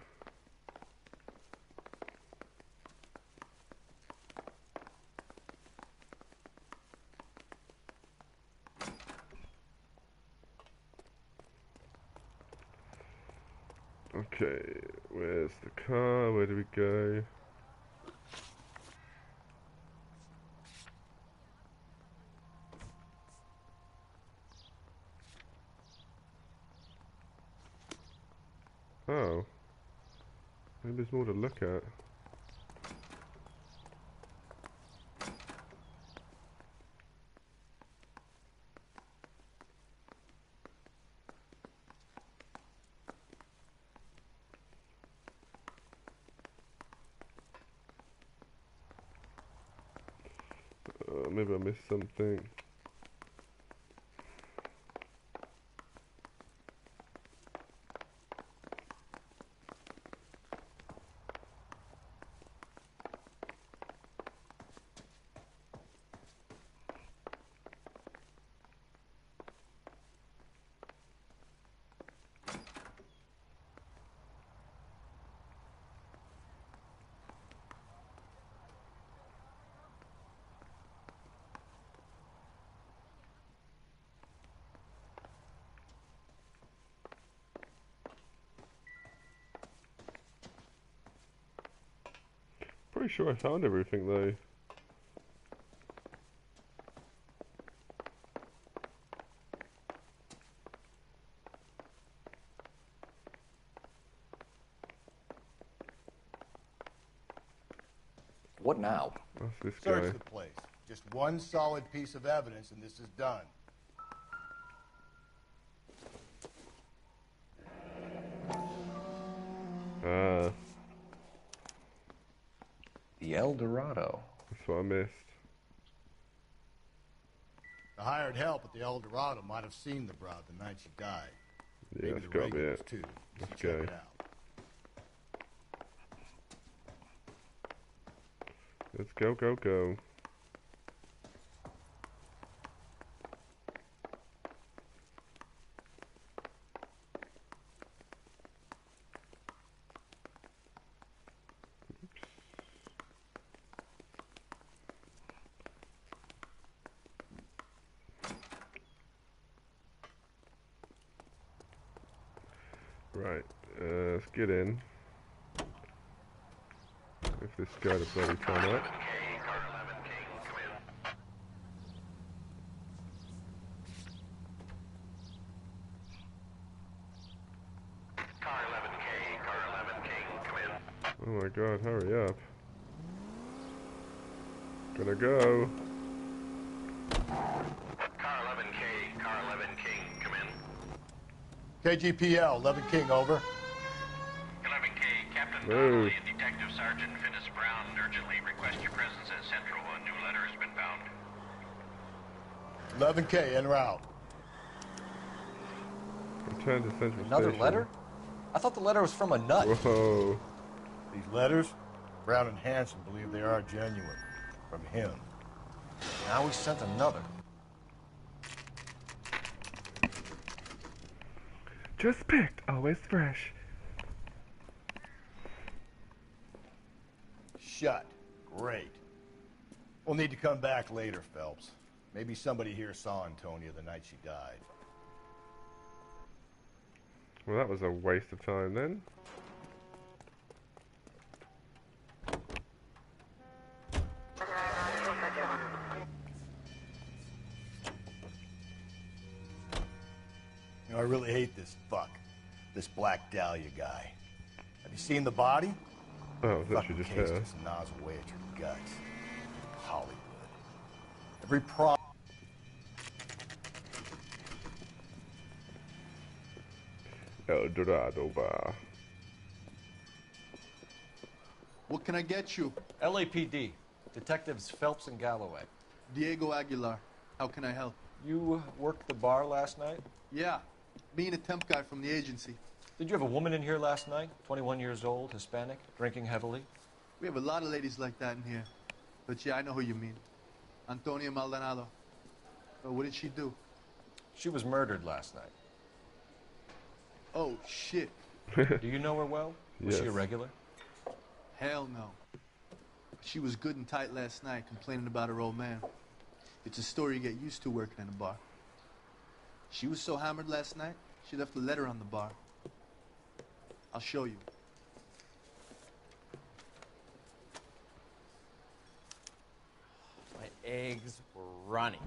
Okay, where's the car? Where do we go? Oh. Maybe there's more to look at. Maybe I missed something. Pretty sure I found everything though. What now? That's this Search guy. the place. Just one solid piece of evidence and this is done. The El Dorado. That's what I missed. The hired help at the El Dorado might have seen the broad the night she died. Yeah, Maybe that's the gotta be regulars it. too. Let's Check go. it out. Let's go, go, go. Right, let's get in. If this guy to bloody turn up. Oh my god, hurry up. Gonna go. KGPL, 11 King, over. 11K, Captain Move. Donnelly and Detective Sergeant Finis Brown urgently request your presence at Central. A new letter has been found. 11K, en route. Return to Central Another Station. letter? I thought the letter was from a nut. Whoa. These letters, Brown and Hanson believe they are genuine. From him. Now he sent another. Just picked, always fresh. Shut. Great. We'll need to come back later, Phelps. Maybe somebody here saw Antonia the night she died. Well, that was a waste of time then. You know, I really hate this fuck. This Black Dahlia guy. Have you seen the body? Oh, that Fucking should just case hit her. just gnaws away at your guts. Hollywood. Every pro... El Dorado Bar. What can I get you? LAPD. Detectives Phelps and Galloway. Diego Aguilar. How can I help? You worked the bar last night? Yeah. Me and a temp guy from the agency. Did you have a woman in here last night? 21 years old, Hispanic, drinking heavily? We have a lot of ladies like that in here. But yeah, I know who you mean. Antonia Maldonado. But what did she do? She was murdered last night. Oh, shit. Do you know her well? Was she a Yes. regular? Hell no. She was good and tight last night, complaining about her old man. It's a story you get used to working in a bar. She was so hammered last night, she left a letter on the bar. I'll show you. My eggs were running.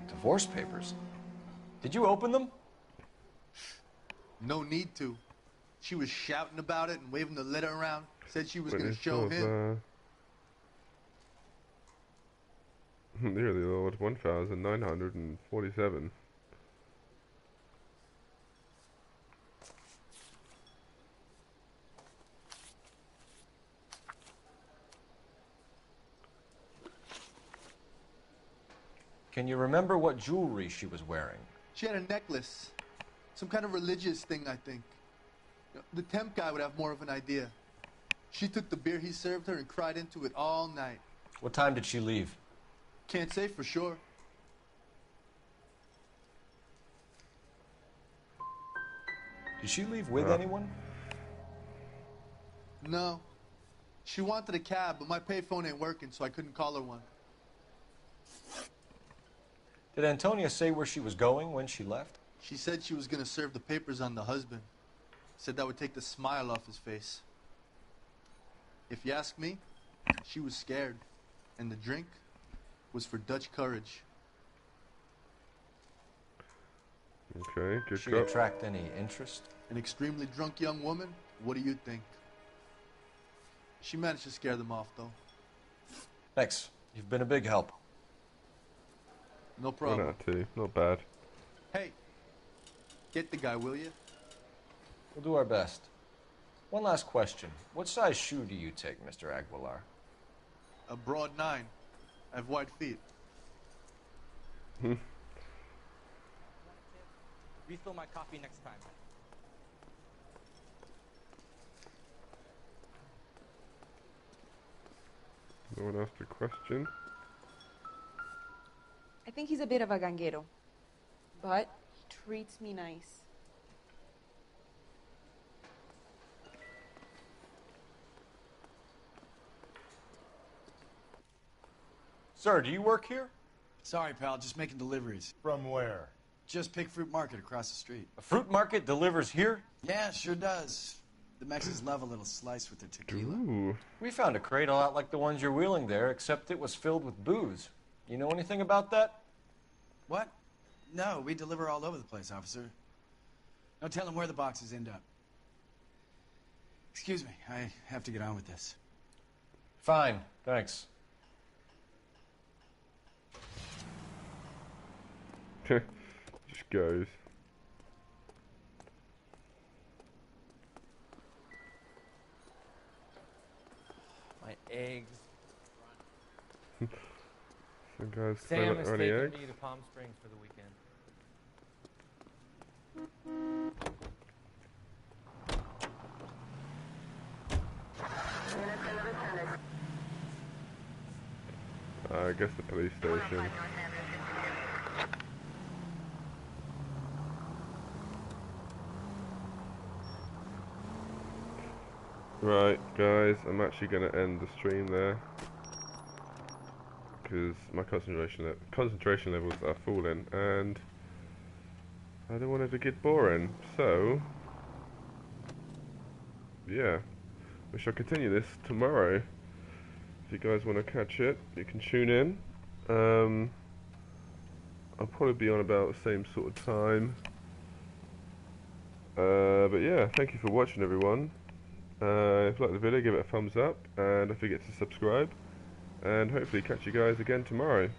Divorce papers. Did you open them? No need to. She was shouting about it and waving the letter around. Said she was going to show him. Dear the Lord, 1,947. Can you remember what jewelry she was wearing? She had a necklace. Some kind of religious thing, I think. The temp guy would have more of an idea. She took the beer he served her and cried into it all night. What time did she leave? Can't say for sure. Did she leave with anyone? No. She wanted a cab, but my payphone ain't working, so I couldn't call her one. Did Antonia say where she was going when she left? She said she was going to serve the papers on the husband. Said that would take the smile off his face. If you ask me, she was scared. And the drink was for Dutch courage. Okay, good She cop. attract any interest? An extremely drunk young woman? What do you think? She managed to scare them off, though. Thanks. You've been a big help. No problem. Not too. Not bad. Hey, get the guy, will you? We'll do our best. One last question. What size shoe do you take, Mr. Aguilar? A broad 9. I have wide feet. Refill my coffee next time. No one asked a question. I think he's a bit of a ganguero, but he treats me nice. Sir, do you work here? Sorry, pal, just making deliveries. From where? Just Pig Fruit Market across the street. A fruit market delivers here? Yeah, sure does. The Mexicans love a little slice with their tequila. Ooh. We found a crate a lot like the ones you're wheeling there, except it was filled with booze. You know anything about that? What? No, we deliver all over the place, officer. No telling where the boxes end up. Excuse me, I have to get on with this. Fine, thanks. Just goes. My eggs. Some guys Sam claim is only taking eggs. me to Palm Springs for the weekend. I guess the police station. Right, guys, I'm actually going to end the stream there because my concentration levels are falling, and I don't want it to get boring. So, yeah, we shall continue this tomorrow. If you guys want to catch it, you can tune in. I'll probably be on about the same sort of time. But yeah, thank you for watching, everyone. If you like the video, give it a thumbs up, and don't forget to subscribe, and hopefully catch you guys again tomorrow.